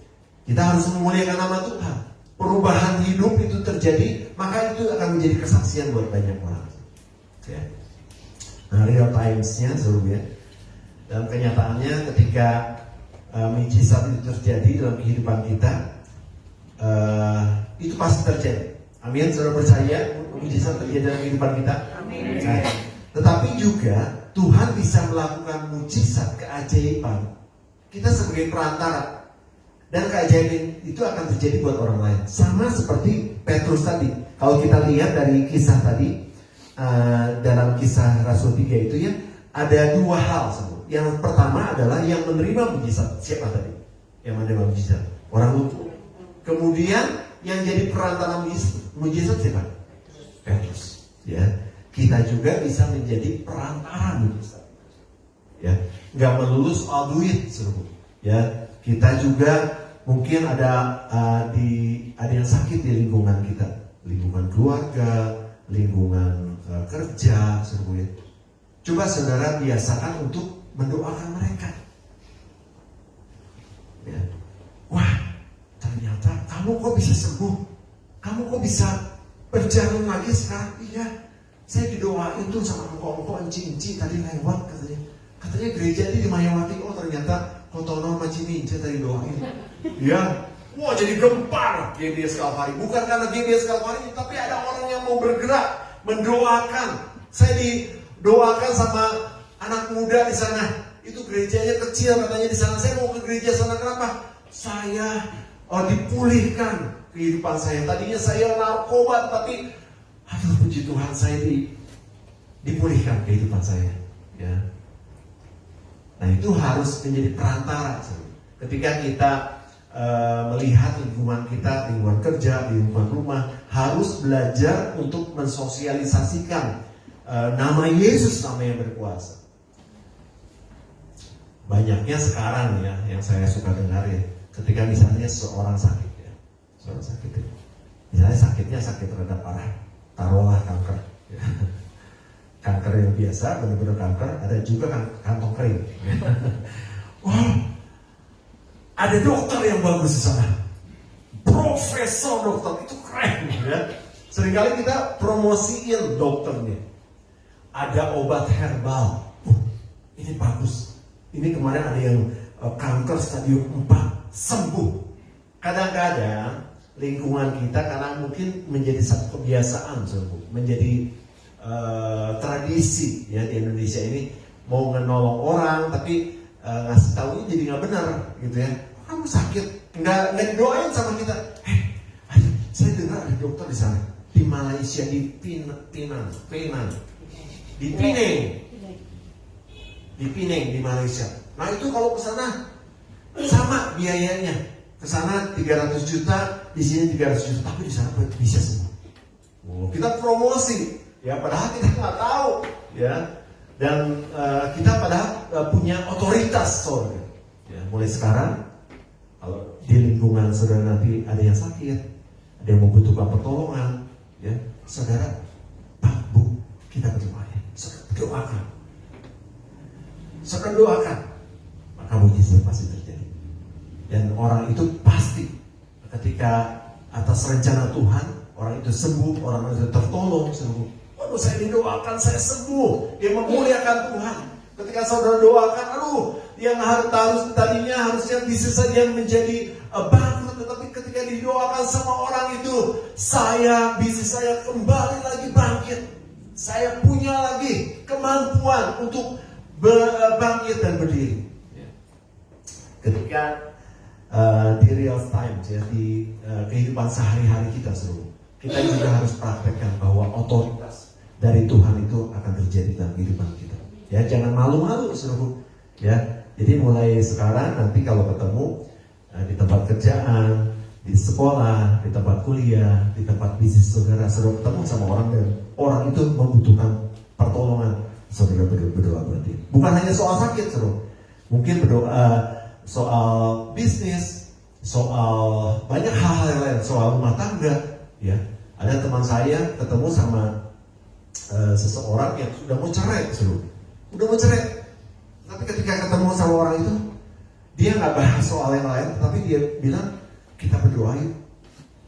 kita harus memuliakan nama Tuhan. Perubahan hidup itu terjadi, maka itu akan menjadi kesaksian buat banyak orang. Ya. Nah, real times-nya, saudaraku ya. Dalam kenyataannya ketika mujizat itu terjadi dalam kehidupan kita, itu pasti terjadi. Amin, saudara percaya mujizat terjadi dalam kehidupan kita? Amin. Nah, tetapi juga Tuhan bisa melakukan mujizat, keajaiban. Kita sebagai perantara, dan keajaiban itu akan terjadi buat orang lain. Sama seperti Petrus tadi. Kalau kita lihat dari kisah tadi, dalam Kisah Rasul 3 itu ya, ada dua hal. Yang pertama adalah yang menerima mujizat. Siapa tadi? Yang menerima mujizat? Orang lumpuh. Kemudian yang jadi perantara mujizat siapa? Petrus. Ya, kita juga bisa menjadi perantara mujizat. Ya, nggak melulu soal duit, seru. Ya, kita juga mungkin ada yang sakit di lingkungan kita, lingkungan keluarga, lingkungan kerja, seru ya. Coba saudara biasakan untuk mendoakan mereka. Ya. Wah, ternyata kamu kok bisa sembuh? Kamu kok bisa berjalan lagi sekarang? Iya, saya didoain tuh sama engkau Cinci tadi lewat katanya. Katanya gereja ini di Mayawati. Oh ternyata Kotono sama Cimince tadi doain. Ya, wah jadi gempar GBS Kalvari. Bukan karena GBS Kalvari, tapi ada orang yang mau bergerak mendoakan. Saya didoakan sama anak muda di sana. Itu gerejanya kecil katanya di sana. Saya mau ke gereja sana, kenapa? Saya dipulihkan kehidupan saya. Tadinya saya narkoba, tapi aduh puji Tuhan saya dipulihkan kehidupan saya. Ya. Nah itu harus menjadi perantara. Ketika kita melihat lingkungan kita, lingkungan kerja, lingkungan rumah, harus belajar untuk mensosialisasikan nama Yesus, nama yang berkuasa. Banyaknya sekarang ya yang saya suka dengar ya, ketika misalnya seorang sakit ya, misalnya sakitnya sakit rada parah, taruhlah kanker ya. Kanker yang biasa, benar-benar kanker, ada juga kantong kering ya. Wow, ada dokter yang bagus di sana, profesor dokter itu keren ya. Seringkali kita promosiin dokternya. Ada obat herbal. Ini bagus. Ini kemarin ada yang kanker stadium 4 sembuh. Kadang-kadang lingkungan kita karena mungkin menjadi satu kebiasaan, menjadi tradisi ya di Indonesia ini, mau menolong orang tapi ngasih tahu jadi nggak benar gitu ya. Kamu sakit, nggak doain sama kita. Ayo, saya dengar ada dokter di sana di Malaysia di Penang, di Penang di Malaysia. Nah itu kalau ke sana sama biayanya. Ke sana 300 juta, di sini 300 juta, tapi di sana bisa semua. Kita promosi, ya padahal kita nggak tahu, ya. Dan kita padahal punya otoritas, saudara. Ya, mulai sekarang, kalau di lingkungan saudara nanti ada yang sakit, ada yang membutuhkan pertolongan, ya, saudara, Pak, Bu, kita berdoa ya. Saudara doakan, maka mujizat pasti terjadi. Dan orang itu pasti ketika atas rencana Tuhan, orang itu sembuh, orang itu tertolong, sembuh. Waduh, saya didoakan, saya sembuh. Dia memuliakan Tuhan. Ketika saudara doakan, yang harus tadinya harusnya bisa saja menjadi bangkrut, tetapi ketika didoakan sama orang itu, bisnis saya kembali lagi bangkit. Saya punya lagi kemampuan untuk bangkit dan berdiri. Ketika di real time ya, di kehidupan sehari-hari kita seluruh, kita juga harus praktekkan bahwa otoritas dari Tuhan itu akan terjadi dalam kehidupan kita. Ya, jangan malu-malu seluruh. Ya, jadi mulai sekarang nanti kalau ketemu di tempat kerjaan, di sekolah, di tempat kuliah, di tempat bisnis saudara ketemu sama orang dan orang itu membutuhkan pertolongan, saudara berdoa berarti. Bukan hanya soal sakit, saudara. Mungkin berdoa soal bisnis, soal banyak hal yang lain, soal rumah tangga, ya. Ada teman saya ketemu sama seseorang yang sudah mau cerai, udah mau cerai. Tapi ketika ketemu sama orang itu, dia nggak bahas soal yang lain, tapi dia bilang kita berdoa yuk.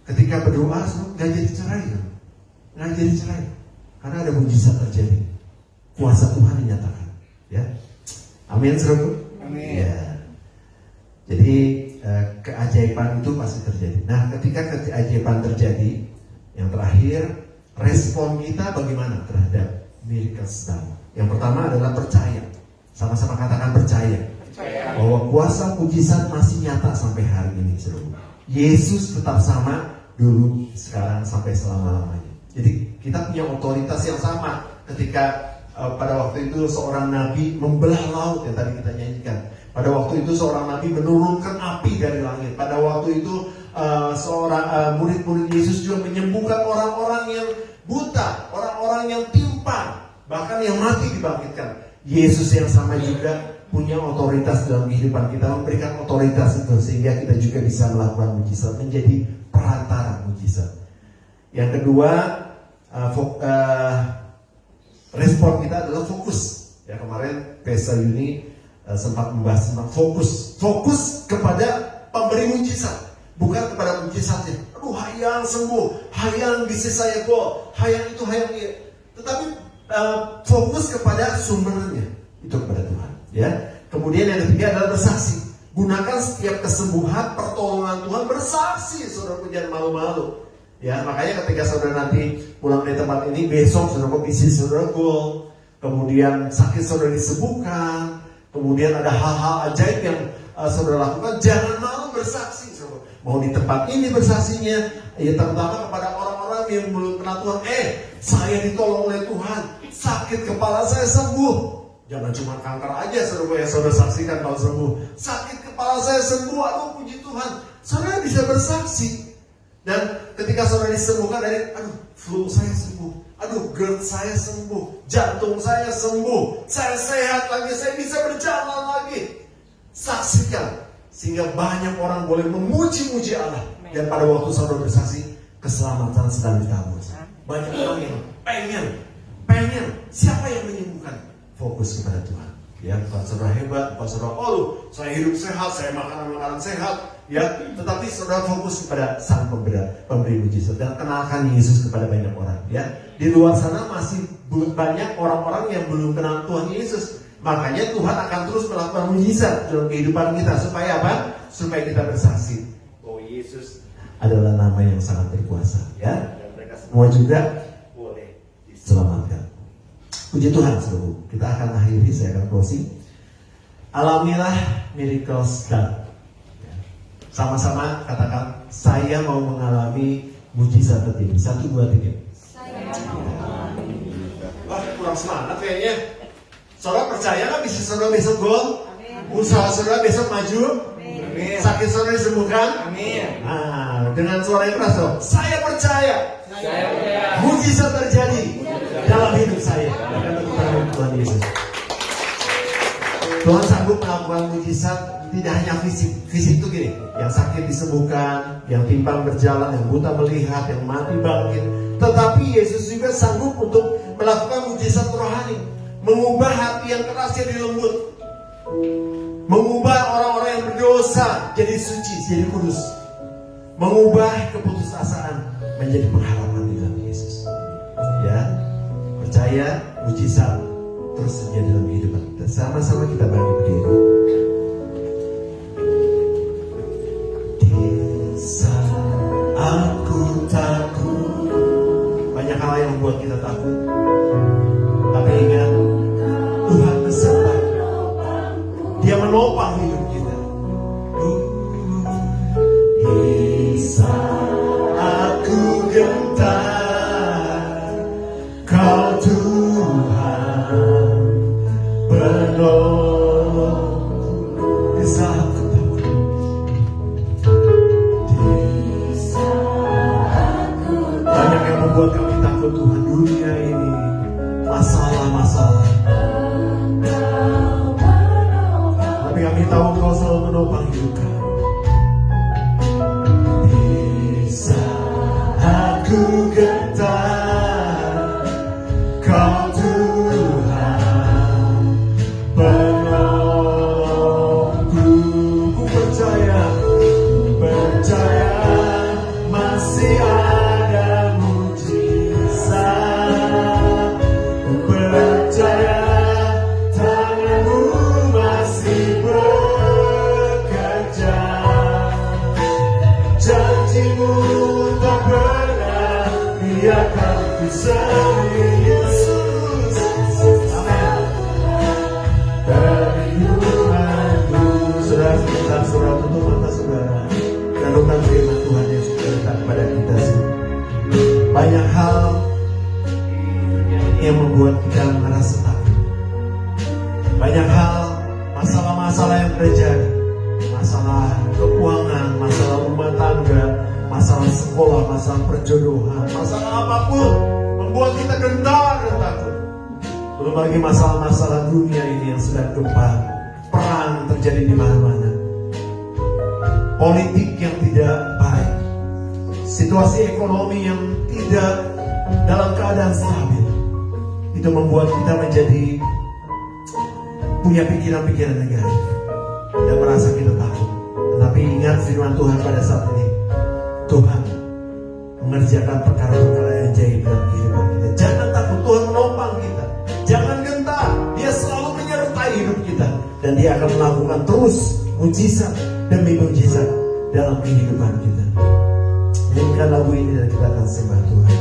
Ketika berdoa, nggak jadi cerai, nggak jadi cerai, karena ada mujizat terjadi, kuasa Tuhan dinyatakan, ya. Amin, saudara. Amin. Ya. Jadi keajaiban itu pasti terjadi. Nah, ketika keajaiban terjadi, yang terakhir, respon kita bagaimana terhadap miracles tadi? Yang pertama adalah percaya. Sama-sama katakan percaya. Bahwa kuasa mujizat masih nyata sampai hari ini, saudara. Yesus tetap sama dulu, sekarang, sampai selama-lamanya. Jadi kita punya otoritas yang sama ketika pada waktu itu seorang nabi membelah laut yang tadi kita nyanyikan. Pada waktu itu seorang nabi menurunkan api dari langit. Pada waktu itu seorang murid-murid Yesus juga menyembuhkan orang-orang yang buta, orang-orang yang timpang, bahkan yang mati dibangkitkan. Yesus yang sama juga punya otoritas dalam kehidupan kita, memberikan otoritas itu sehingga kita juga bisa melakukan mujizat, menjadi perantara mujizat. Yang kedua, respon kita adalah fokus. Ya, kemarin Pesa Yuni sempat membahas tentang fokus kepada pemberi mujizat, bukan kepada mujizatnya. Hayang sembuh, hayang bisnis saya go, hayang itu, hayang ini. Tetapi fokus kepada sumbernya, itu kepada Tuhan. Ya. Kemudian yang ketiga adalah bersaksi. Gunakan setiap kesembuhan, pertolongan Tuhan bersaksi, saudara, jangan malu-malu. Ya, makanya ketika saudara nanti pulang dari tempat ini, besok saudara bisnis saudara go, kemudian sakit saudara disembuhkan, kemudian ada hal-hal ajaib yang saudara lakukan, jangan malu bersaksi, saudara. Mau di tempat ini bersaksinya, ya terutama kepada orang-orang yang belum kenal Tuhan. Saya ditolong oleh Tuhan, sakit kepala saya sembuh. Jangan cuma kanker aja, saudara, yang saudara saksikan kalau sembuh. Sakit kepala saya sembuh, aduh puji Tuhan. Saudara bisa bersaksi. Dan ketika saudara disembuhkan dari, flu saya sembuh, GERD saya sembuh, jantung saya sembuh, saya sehat lagi, saya bisa berjalan lagi. Saksikan, sehingga banyak orang boleh memuji-muji Allah. Dan pada waktu saudara bersaksi, keselamatan sedang ditabur. Banyak orang yang pengen, siapa yang menyembuhkan? Fokus kepada Tuhan. Ya, bukan saudara hebat, bukan saudara, saya hidup sehat, saya makan makanan sehat, ya, tetapi saudara fokus kepada Sang Pemberi mujizat dan kenalkan Yesus kepada banyak orang, ya. Di luar sana masih banyak orang-orang yang belum kenal Tuhan Yesus. Makanya Tuhan akan terus melakukan mujizat dalam kehidupan kita supaya apa? Supaya kita bersaksi bahwa Yesus adalah nama yang sangat berkuasa, ya. Dan mereka semua juga boleh diselamatkan. Puji Tuhan, saudara. Kita akan akhiri, saya akan closing. Alamilah miracles God. Sama-sama katakan, saya mau mengalami mujizat terjadi. 1, 2, 3. Wah, kurang semangat kayaknya. Saudara percaya nggak bisa saudara besok gol? Usaha saudara besok maju? Amin. Sakit saudara disembuhkan? Amin. Nah, dengan suara yang keras dong. Saya percaya. Mujizat terjadi dalam hidup saya. Karena kebenaran Tuhan Yesus. Tuhan sanggup melakukan mujizat tidak hanya fisik. Fisik itu gini, yang sakit disembuhkan, yang timpang berjalan, yang buta melihat, yang mati bangkit. Tetapi Yesus juga sanggup untuk melakukan mujizat rohani, mengubah hati yang keras jadi lembut, mengubah orang-orang yang berdosa jadi suci, jadi kudus, mengubah keputusasaan menjadi pengharapan di dalam Yesus. Ya, percaya mujizat terus terjadi dalam kehidupan kita. Sama-sama kita bangkit berdiri. Di saat aku takut, banyak hal yang membuat kita takut. Tapi ingat, Tuhan beserta. Dia menopang hidup kita. Di saat aku gentar, Kau Tuhan penolong. Di saat aku takut, banyak yang membuat kami takut Tuhan. Dunia ini, masalah-masalah. Tapi kami tahu Kau selalu menopang hidup kami. Di saat ku gentar, Kau Tuhan penolongku. Ku percaya masih ada mujizat. Ku percaya tangan-Mu masih bekerja. Janji-Mu tak pernah biarkan ku sendiri, Yesus. Amin. Dari Tuhanku, saudara tutup mata saudara, renungkan firman Tuhan yang sudah datang kepada kita semua. Banyak hal yang membuat kita merasa takut. Banyak hal, masalah-masalah yang terjadi, masalah keuangan, masalah rumah tangga, masalah sekolah, masalah perjodohan, masalah apapun membuat kita gentar dan takut. Belum lagi masalah-masalah dunia ini yang sedang gempar, perang terjadi di mana-mana, politik yang tidak baik, situasi ekonomi yang tidak dalam keadaan stabil. Itu membuat kita menjadi punya pikiran-pikiran negatif dan merasa kita takut. Tetapi ingat firman Tuhan pada saat ini, Tuhan mengerjakan perkara-perkara yang ajaib dalam kehidupan kita. Jangan takut, Tuhan menopang kita. Jangan gentar, Dia selalu menyertai hidup kita. Dan Dia akan melakukan terus mujizat demi mujizat dalam kehidupan kita. Nyanyikan lagu ini dan kita akan sembah Tuhan.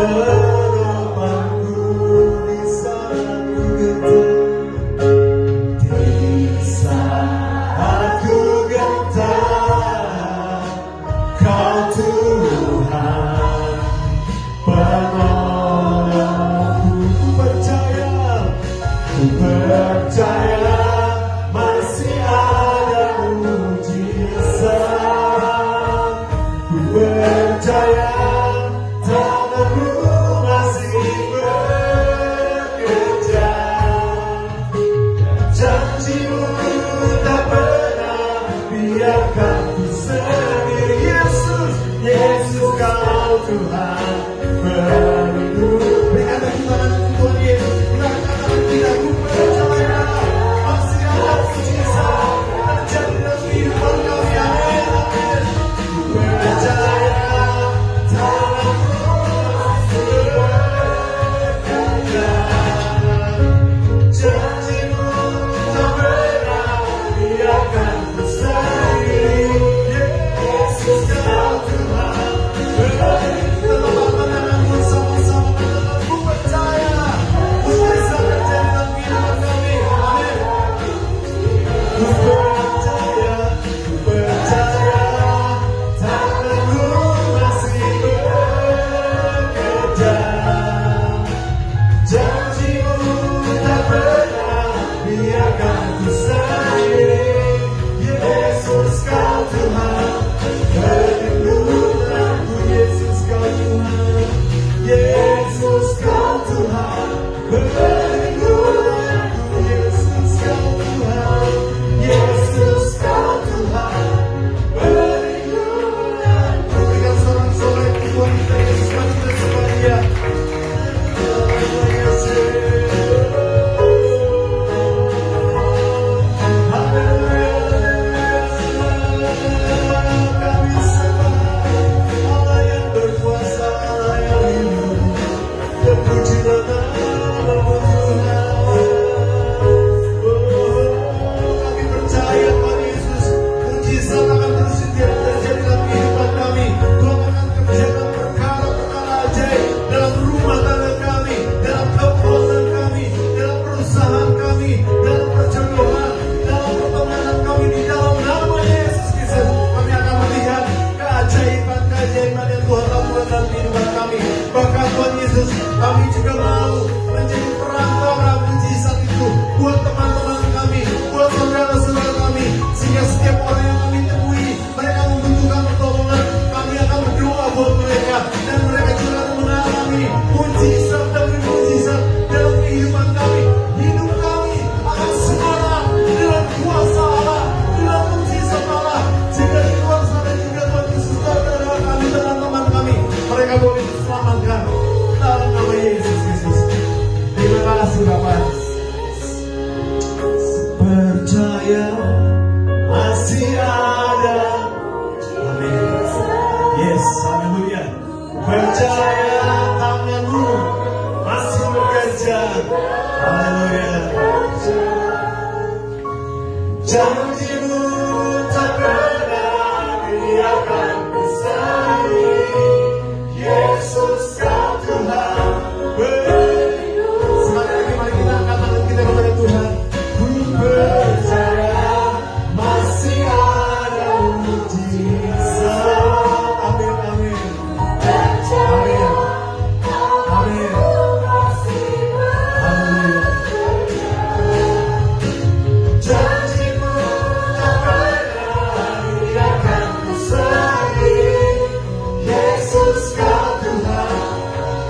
Menopangku di Ku percaya masih ada mujizat. Ku percaya tanganmu masih bekerja. Janjimu tak pernah biarkan ku sendiri. Yesus, Yesus kau Tuhan pelindung. Berikan tepuk tangan untuk Tuhan Yesus. Kita katakan tidak, ku percaya masih ada mujizat terjadi dalam kehidupan kami. Amin, amin. Ku percaya tanganmu masih bekerja. Janjimu tak pernah biarkan ku sendiri. Yesus kau Tuhan pelindung. Kita lambaikan tanganmu sama-sama, katakan ku percaya mujizat terjadi dalam kehidupan kami. Amin. Ku percaya tanganmu masih bekerja. Janjimu tak pernah biarkan ku sendiri. Yesus kau Tuhan pelindunganku. Yesus kau Tuhan. Yesus kau Tuhan pelindunganku. Yesus kau Tuhan. Yesus kau Tuhan pelindunganku. Berikan sorak-sorai Tuhan kita Yesus, mari kita sembah Dia. Kami sembah Allah yang berkuasa, Allah yang hidup. Terpujilah nama-Mu Tuhan. Kami percaya Tuhan Yesus, mujizat akan terus terjadi dalam kehidupan kami. Tuhan akan kerjakan perkara-perkara ajaib dalam rumah tangga kami, dalam kepuasan kami, dalam perusahaan kami, dalam perjodohan, dalam pertemanan kami. Di dalam nama Yesus Kristus kami akan melihat keajaiban-keajaiban yang Tuhan lakukan dalam kehidupan kami. Bahkan Tuhan Yesus, kami juga mau menjadi perantara mujizat itu buat teman-teman kami, buat saudara-saudara kami, sehingga setiap orang yang kami temui, mereka membutuhkan pertolongan, kami akan berdoa buat mereka, dan mereka juga akan mengalami mujizat demi mujizat dalam kehidupan kami. Hidup kami akan semangat dengan kuasa Allah, dengan mujizat Allah. Jika di luar sana juga Tuhan Yesus, saudara kami, teman-teman kami, mereka boleh diselamatkan dalam nama Yesus Kristus. Terima kasih Bapak. Percaya masih ada. Amin. Yes, haleluya. Percaya tanganmu masih bekerja. Haleluya. Janjimu tak pernah biarkan ku sendiri. Yesus kau Tuhan pelindung. Sekali lagi mari kita angkat tangan kita kepada Tuhan. Ku percaya masih ada mujizat. Amin, amin. Amin. Amin. Haleluya. Janjimu tak pernah biarkan ku sendiri. Yesus kau Tuhan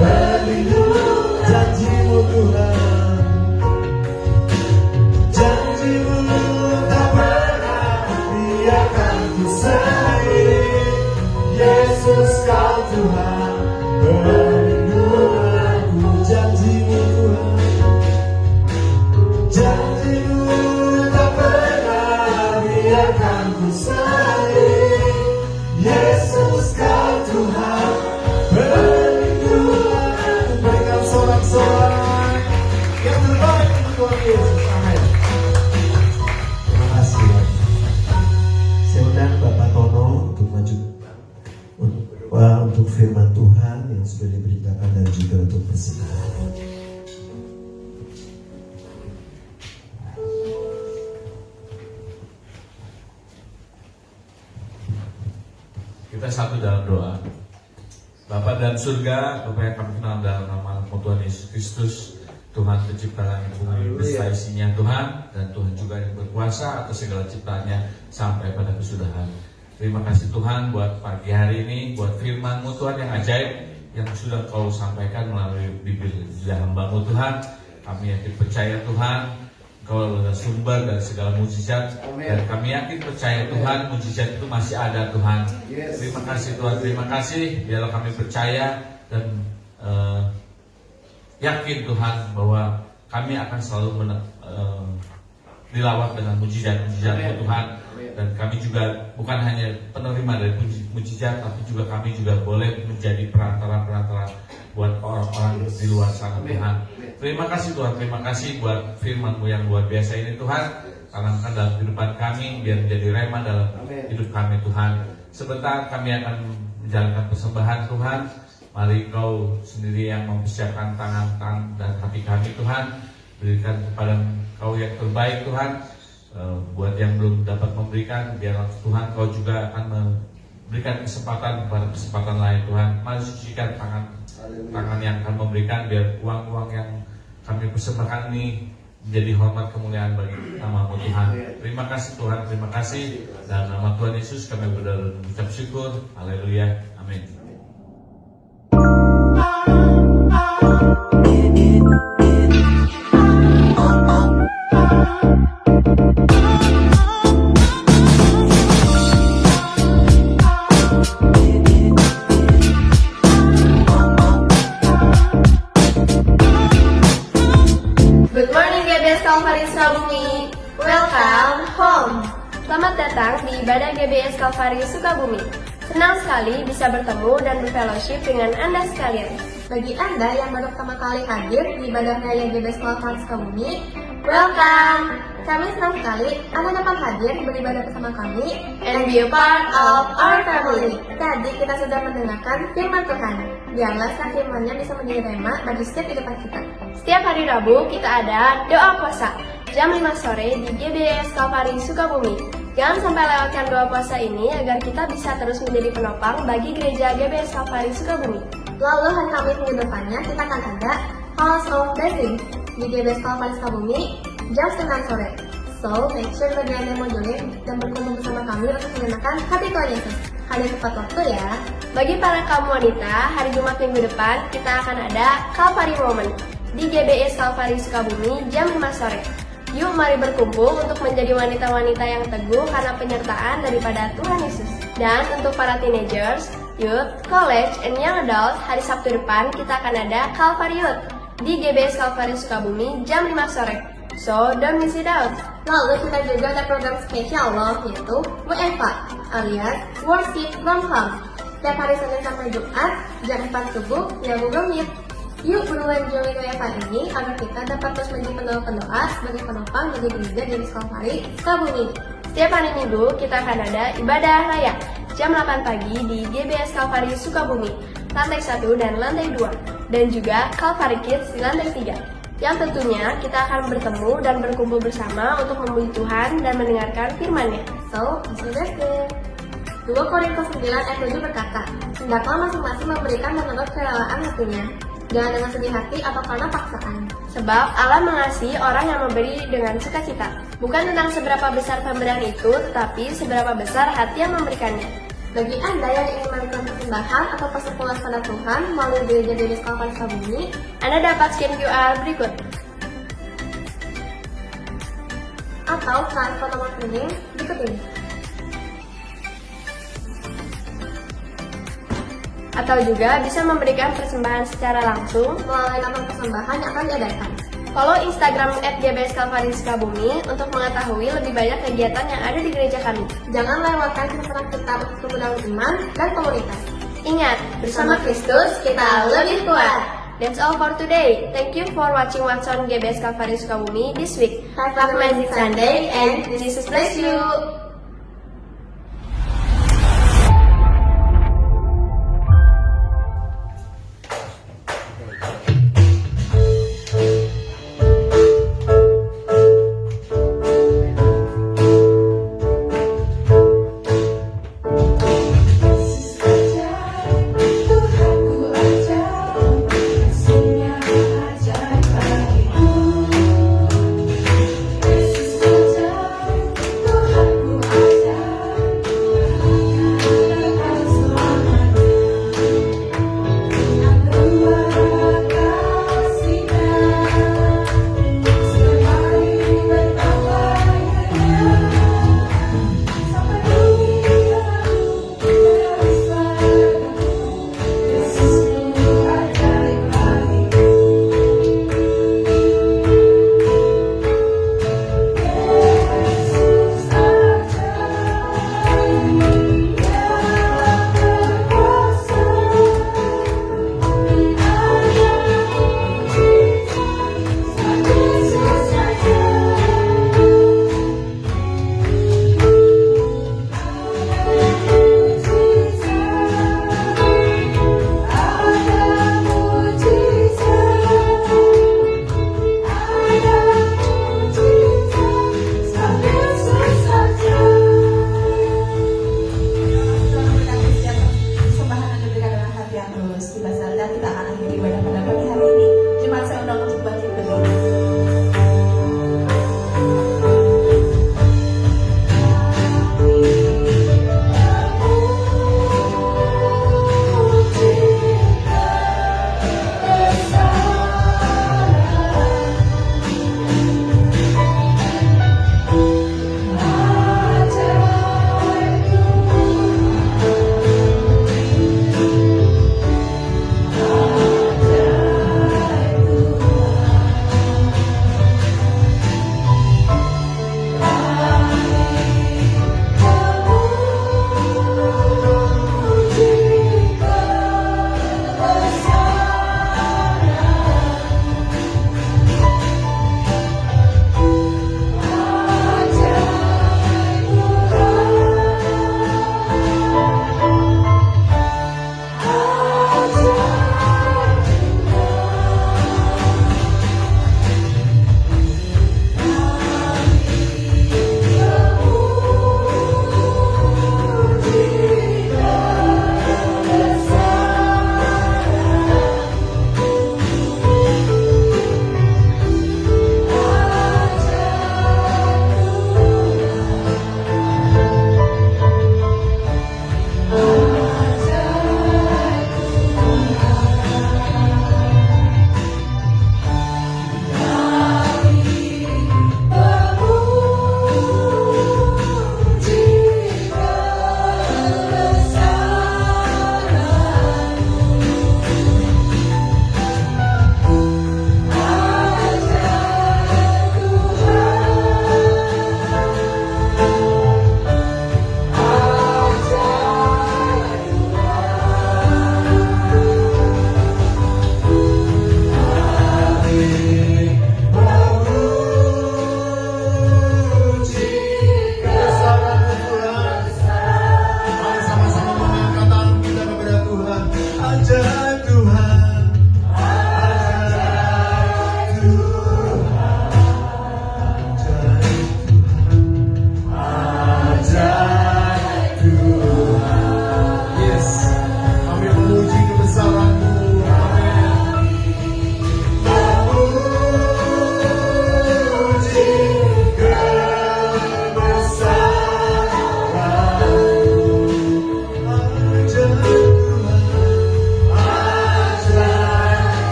pelindung. Janjimu Tuhan. Janjimu tak pernah biarkan ku sendiri. Yesus kau Tuhan pelindunganku. Janjimu Tuhan. Janjimu tak pernah biarkan ku sendiri. Yesus kau Tuhan pelindunganku. Berikan sorak-sorai yang terbaik untuk Tuhan Yesus. Amin. Terima kasih. Saya undang Bapak Tono untuk maju untuk firman Tuhan yang sudah diberitakan dan juga untuk persidangan. Kita satu dalam doa. Bapa dan surga, Bapa yang kami kenal dalam nama Tuhan Yesus Kristus, Tuhan pencipta langit bumi beserta isinya Tuhan, dan Tuhan juga yang berkuasa atas segala ciptaannya sampai pada kesudahan. Terima kasih Tuhan buat pagi hari ini, buat firman-Mu Tuhan yang ajaib yang sudah Kau sampaikan melalui bibir hamba-Mu Tuhan. Kami yakin percaya Tuhan Kau adalah sumber dari segala mujizat, dan kami yakin percaya Tuhan mujizat itu masih ada Tuhan. Terima kasih Tuhan, terima kasih. Biarlah kami percaya dan yakin Tuhan bahwa kami akan selalu dilawat dengan mujizat-mujizat Tuhan, dan kami juga bukan hanya penerima dari mujizat, tapi juga kami juga boleh menjadi perantara-perantara buat orang-orang di luar sana Tuhan. Terima kasih Tuhan, terima kasih buat firman-Mu yang luar biasa ini Tuhan. Tanamkan dalam kehidupan kami, biar menjadi rema dalam hidup kami Tuhan. Sebentar kami akan menjalankan persembahan Tuhan. Mari Kau sendiri yang mempersiapkan tangan dan hati kami Tuhan. Berikan kepada Kau yang terbaik Tuhan. Buat yang belum dapat memberikan, biar Tuhan Kau juga akan memberikan kesempatan kepada kesempatan lain Tuhan. Mari sucikan tangan yang akan memberikan, biar uang-uang yang kami persembahkan ini menjadi hormat kemuliaan bagi nama-Mu Tuhan. Terima kasih Tuhan, terima kasih. Dan nama Tuhan Yesus kami berdoa dan mengucap syukur. Haleluya, amin. Welcome home. Selamat datang di ibadah GBS Kalvari Sukabumi. Senang sekali bisa bertemu dan berfellowship dengan Anda sekalian. Bagi Anda yang baru pertama kali hadir di ibadah raya GBS Kalvari Sukabumi, welcome. Kami senang sekali Anda dapat hadir beribadah bersama kami and be a part of our family. Tadi kita sudah mendengarkan firman Tuhan. Biarlah firman-Nya bisa menjadi rema bagi setiap kehidupan kita. Setiap hari Rabu kita ada doa puasa jam 5 sore di GBS Kalvari Sukabumi. Jangan sampai lewatkan doa puasa ini agar kita bisa terus menjadi penopang bagi gereja GBS Kalvari Sukabumi. Lalu hari Kamis minggu depannya kita akan ada House of Blessing di GBS Kalvari Sukabumi jam 9 sore. So, make sure bagi Anda yang mau join dan berkumpul bersama kami untuk menyenangkan hati Tuhan Yesus. Hadir tepat waktu ya. Bagi para kaum wanita, hari Jumat minggu depan kita akan ada Calvary Moment di GBS Kalvari Sukabumi jam 5 sore. Yuk mari berkumpul untuk menjadi wanita-wanita yang teguh karena penyertaan daripada Tuhan Yesus. Dan untuk para teenagers, youth, college, and young adult, hari Sabtu depan kita akan ada Calvary Youth di GBS Kalvari Sukabumi jam 5 sore. So, don't miss it out. Lalu kita juga ada program spesial loh, yaitu WFH alias Worship from Home. Setiap hari Senin sampai Jumat, jam 4 subuh, ya Google Meet. Yuk berulang join WFH ini agar kita dapat terus menjadi pendoa sebagai penopang bagi gereja di Kalvari Sukabumi. Setiap hari Minggu kita akan ada ibadah raya jam 8 pagi di GBS Kalvari Sukabumi, lantai 1 dan lantai 2, dan juga Kalvari Kids di lantai 3. Yang tentunya kita akan bertemu dan berkumpul bersama untuk memuji Tuhan dan mendengarkan firman-Nya. So, see you there. 2 Korintus 9 ayat 7 berkata, hendaklah masing-masing memberikan menurut kerelaan hatinya, jangan dengan sedih hati atau karena paksaan. Sebab Allah mengasihi orang yang memberi dengan sukacita. Bukan tentang seberapa besar pemberian itu, tetapi seberapa besar hati yang memberikannya. Bagi Anda yang ingin memberikan persembahan atau persepuluhan pada Tuhan melalui gereja GBS Kalvari Sukabumi, Anda dapat scan QR berikut. Atau transfer nomor rekening berikut ini. Atau juga bisa memberikan persembahan secara langsung melalui nomor persembahan yang akan diadakan. Follow Instagram @GBS Kalvari Sukabumi untuk mengetahui lebih banyak kegiatan yang ada di gereja kami. Jangan lewatkan kesempatan kita untuk membangun iman dan komunitas. Ingat, bersama Kristus kita lebih kuat. That's all for today. Thank you for watching what's on GBS Kalvari Sukabumi this week. Have a amazing Sunday and Jesus bless you. Tuhanku ajaib, kasih-Nya ajaib bagi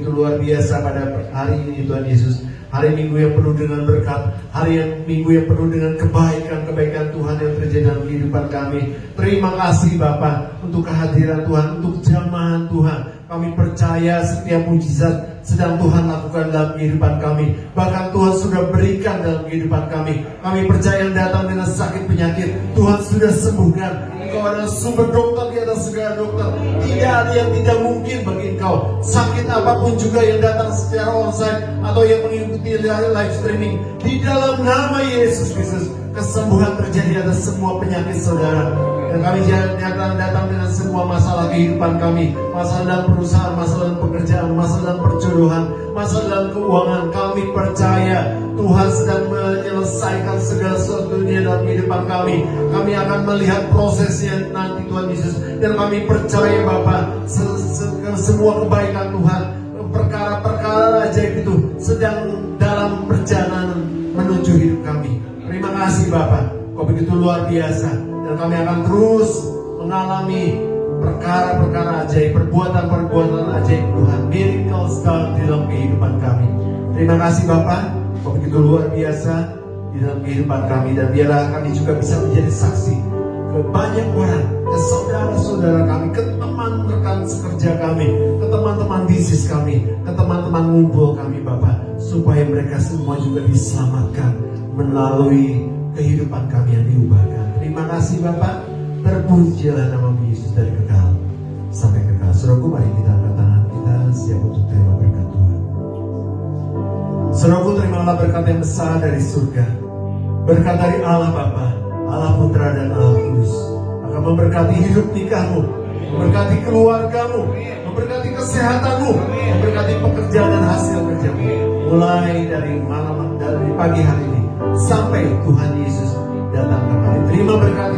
begitu luar biasa pada hari ini Tuhan Yesus. Hari Minggu yang penuh dengan berkat, Minggu yang penuh dengan kebaikan Tuhan yang terjadi dalam kehidupan kami. Terima kasih Bapa untuk kehadiran Tuhan, untuk jamahan Tuhan. Kami percaya setiap mujizat sedang Tuhan lakukan dalam kehidupan kami. Bahkan Tuhan sudah berikan dalam kehidupan kami. Kami percaya yang datang dengan sakit penyakit, Tuhan sudah sembuhkan. Engkau adalah sumber dokter di atas segala dokter. Tidak ada yang tidak mungkin bagi Engkau. Sakit apapun juga yang datang secara onsite atau yang mengikuti live streaming, di dalam nama Yesus Kristus, kesembuhan terjadi atas semua penyakit saudara. Dan kami datang dengan semua masalah kehidupan kami, masalah dalam perusahaan, masalah dalam pekerjaan, masalah dalam perjodohan, masalah dalam keuangan. Kami percaya Tuhan sedang menyelesaikan segala sesuatunya dalam kehidupan kami. Kami akan melihat prosesnya nanti Tuhan Yesus. Dan kami percaya Bapa, semua kebaikan Tuhan, perkara-perkara ajaib itu sedang dalam perjalanan menuju hidup kami. Terima kasih Bapa, Kau begitu luar biasa. Dan kami akan terus mengalami perkara-perkara ajaib, perbuatan-perbuatan ajaib Tuhan, miracles di dalam kehidupan kami. Terima kasih Bapak, Kau begitu luar biasa di dalam kehidupan kami. Dan biarlah kami juga bisa menjadi saksi ke banyak orang, ke saudara-saudara kami, ke teman rekan sekerja kami, ke teman-teman bisnis kami, ke teman-teman ngumpul kami Bapak, supaya mereka semua juga diselamatkan melalui kehidupan kami yang diubahkan. Terima kasih Bapak, terpujilah nama Yesus dari kekal sampai kekal. Saudaraku, mari kita angkat tangan kita siap untuk terima berkat Tuhan. Saudaraku, terimalah berkat yang besar dari surga, berkat dari Allah Bapa, Allah Putra dan Allah Kudus, akan memberkati hidup nikahmu, memberkati keluargamu, memberkati kesehatanmu, memberkati pekerjaan dan hasil kerjamu, mulai dari malam, dari pagi hari ini sampai Tuhan Yesus datang kembali. Terima berkat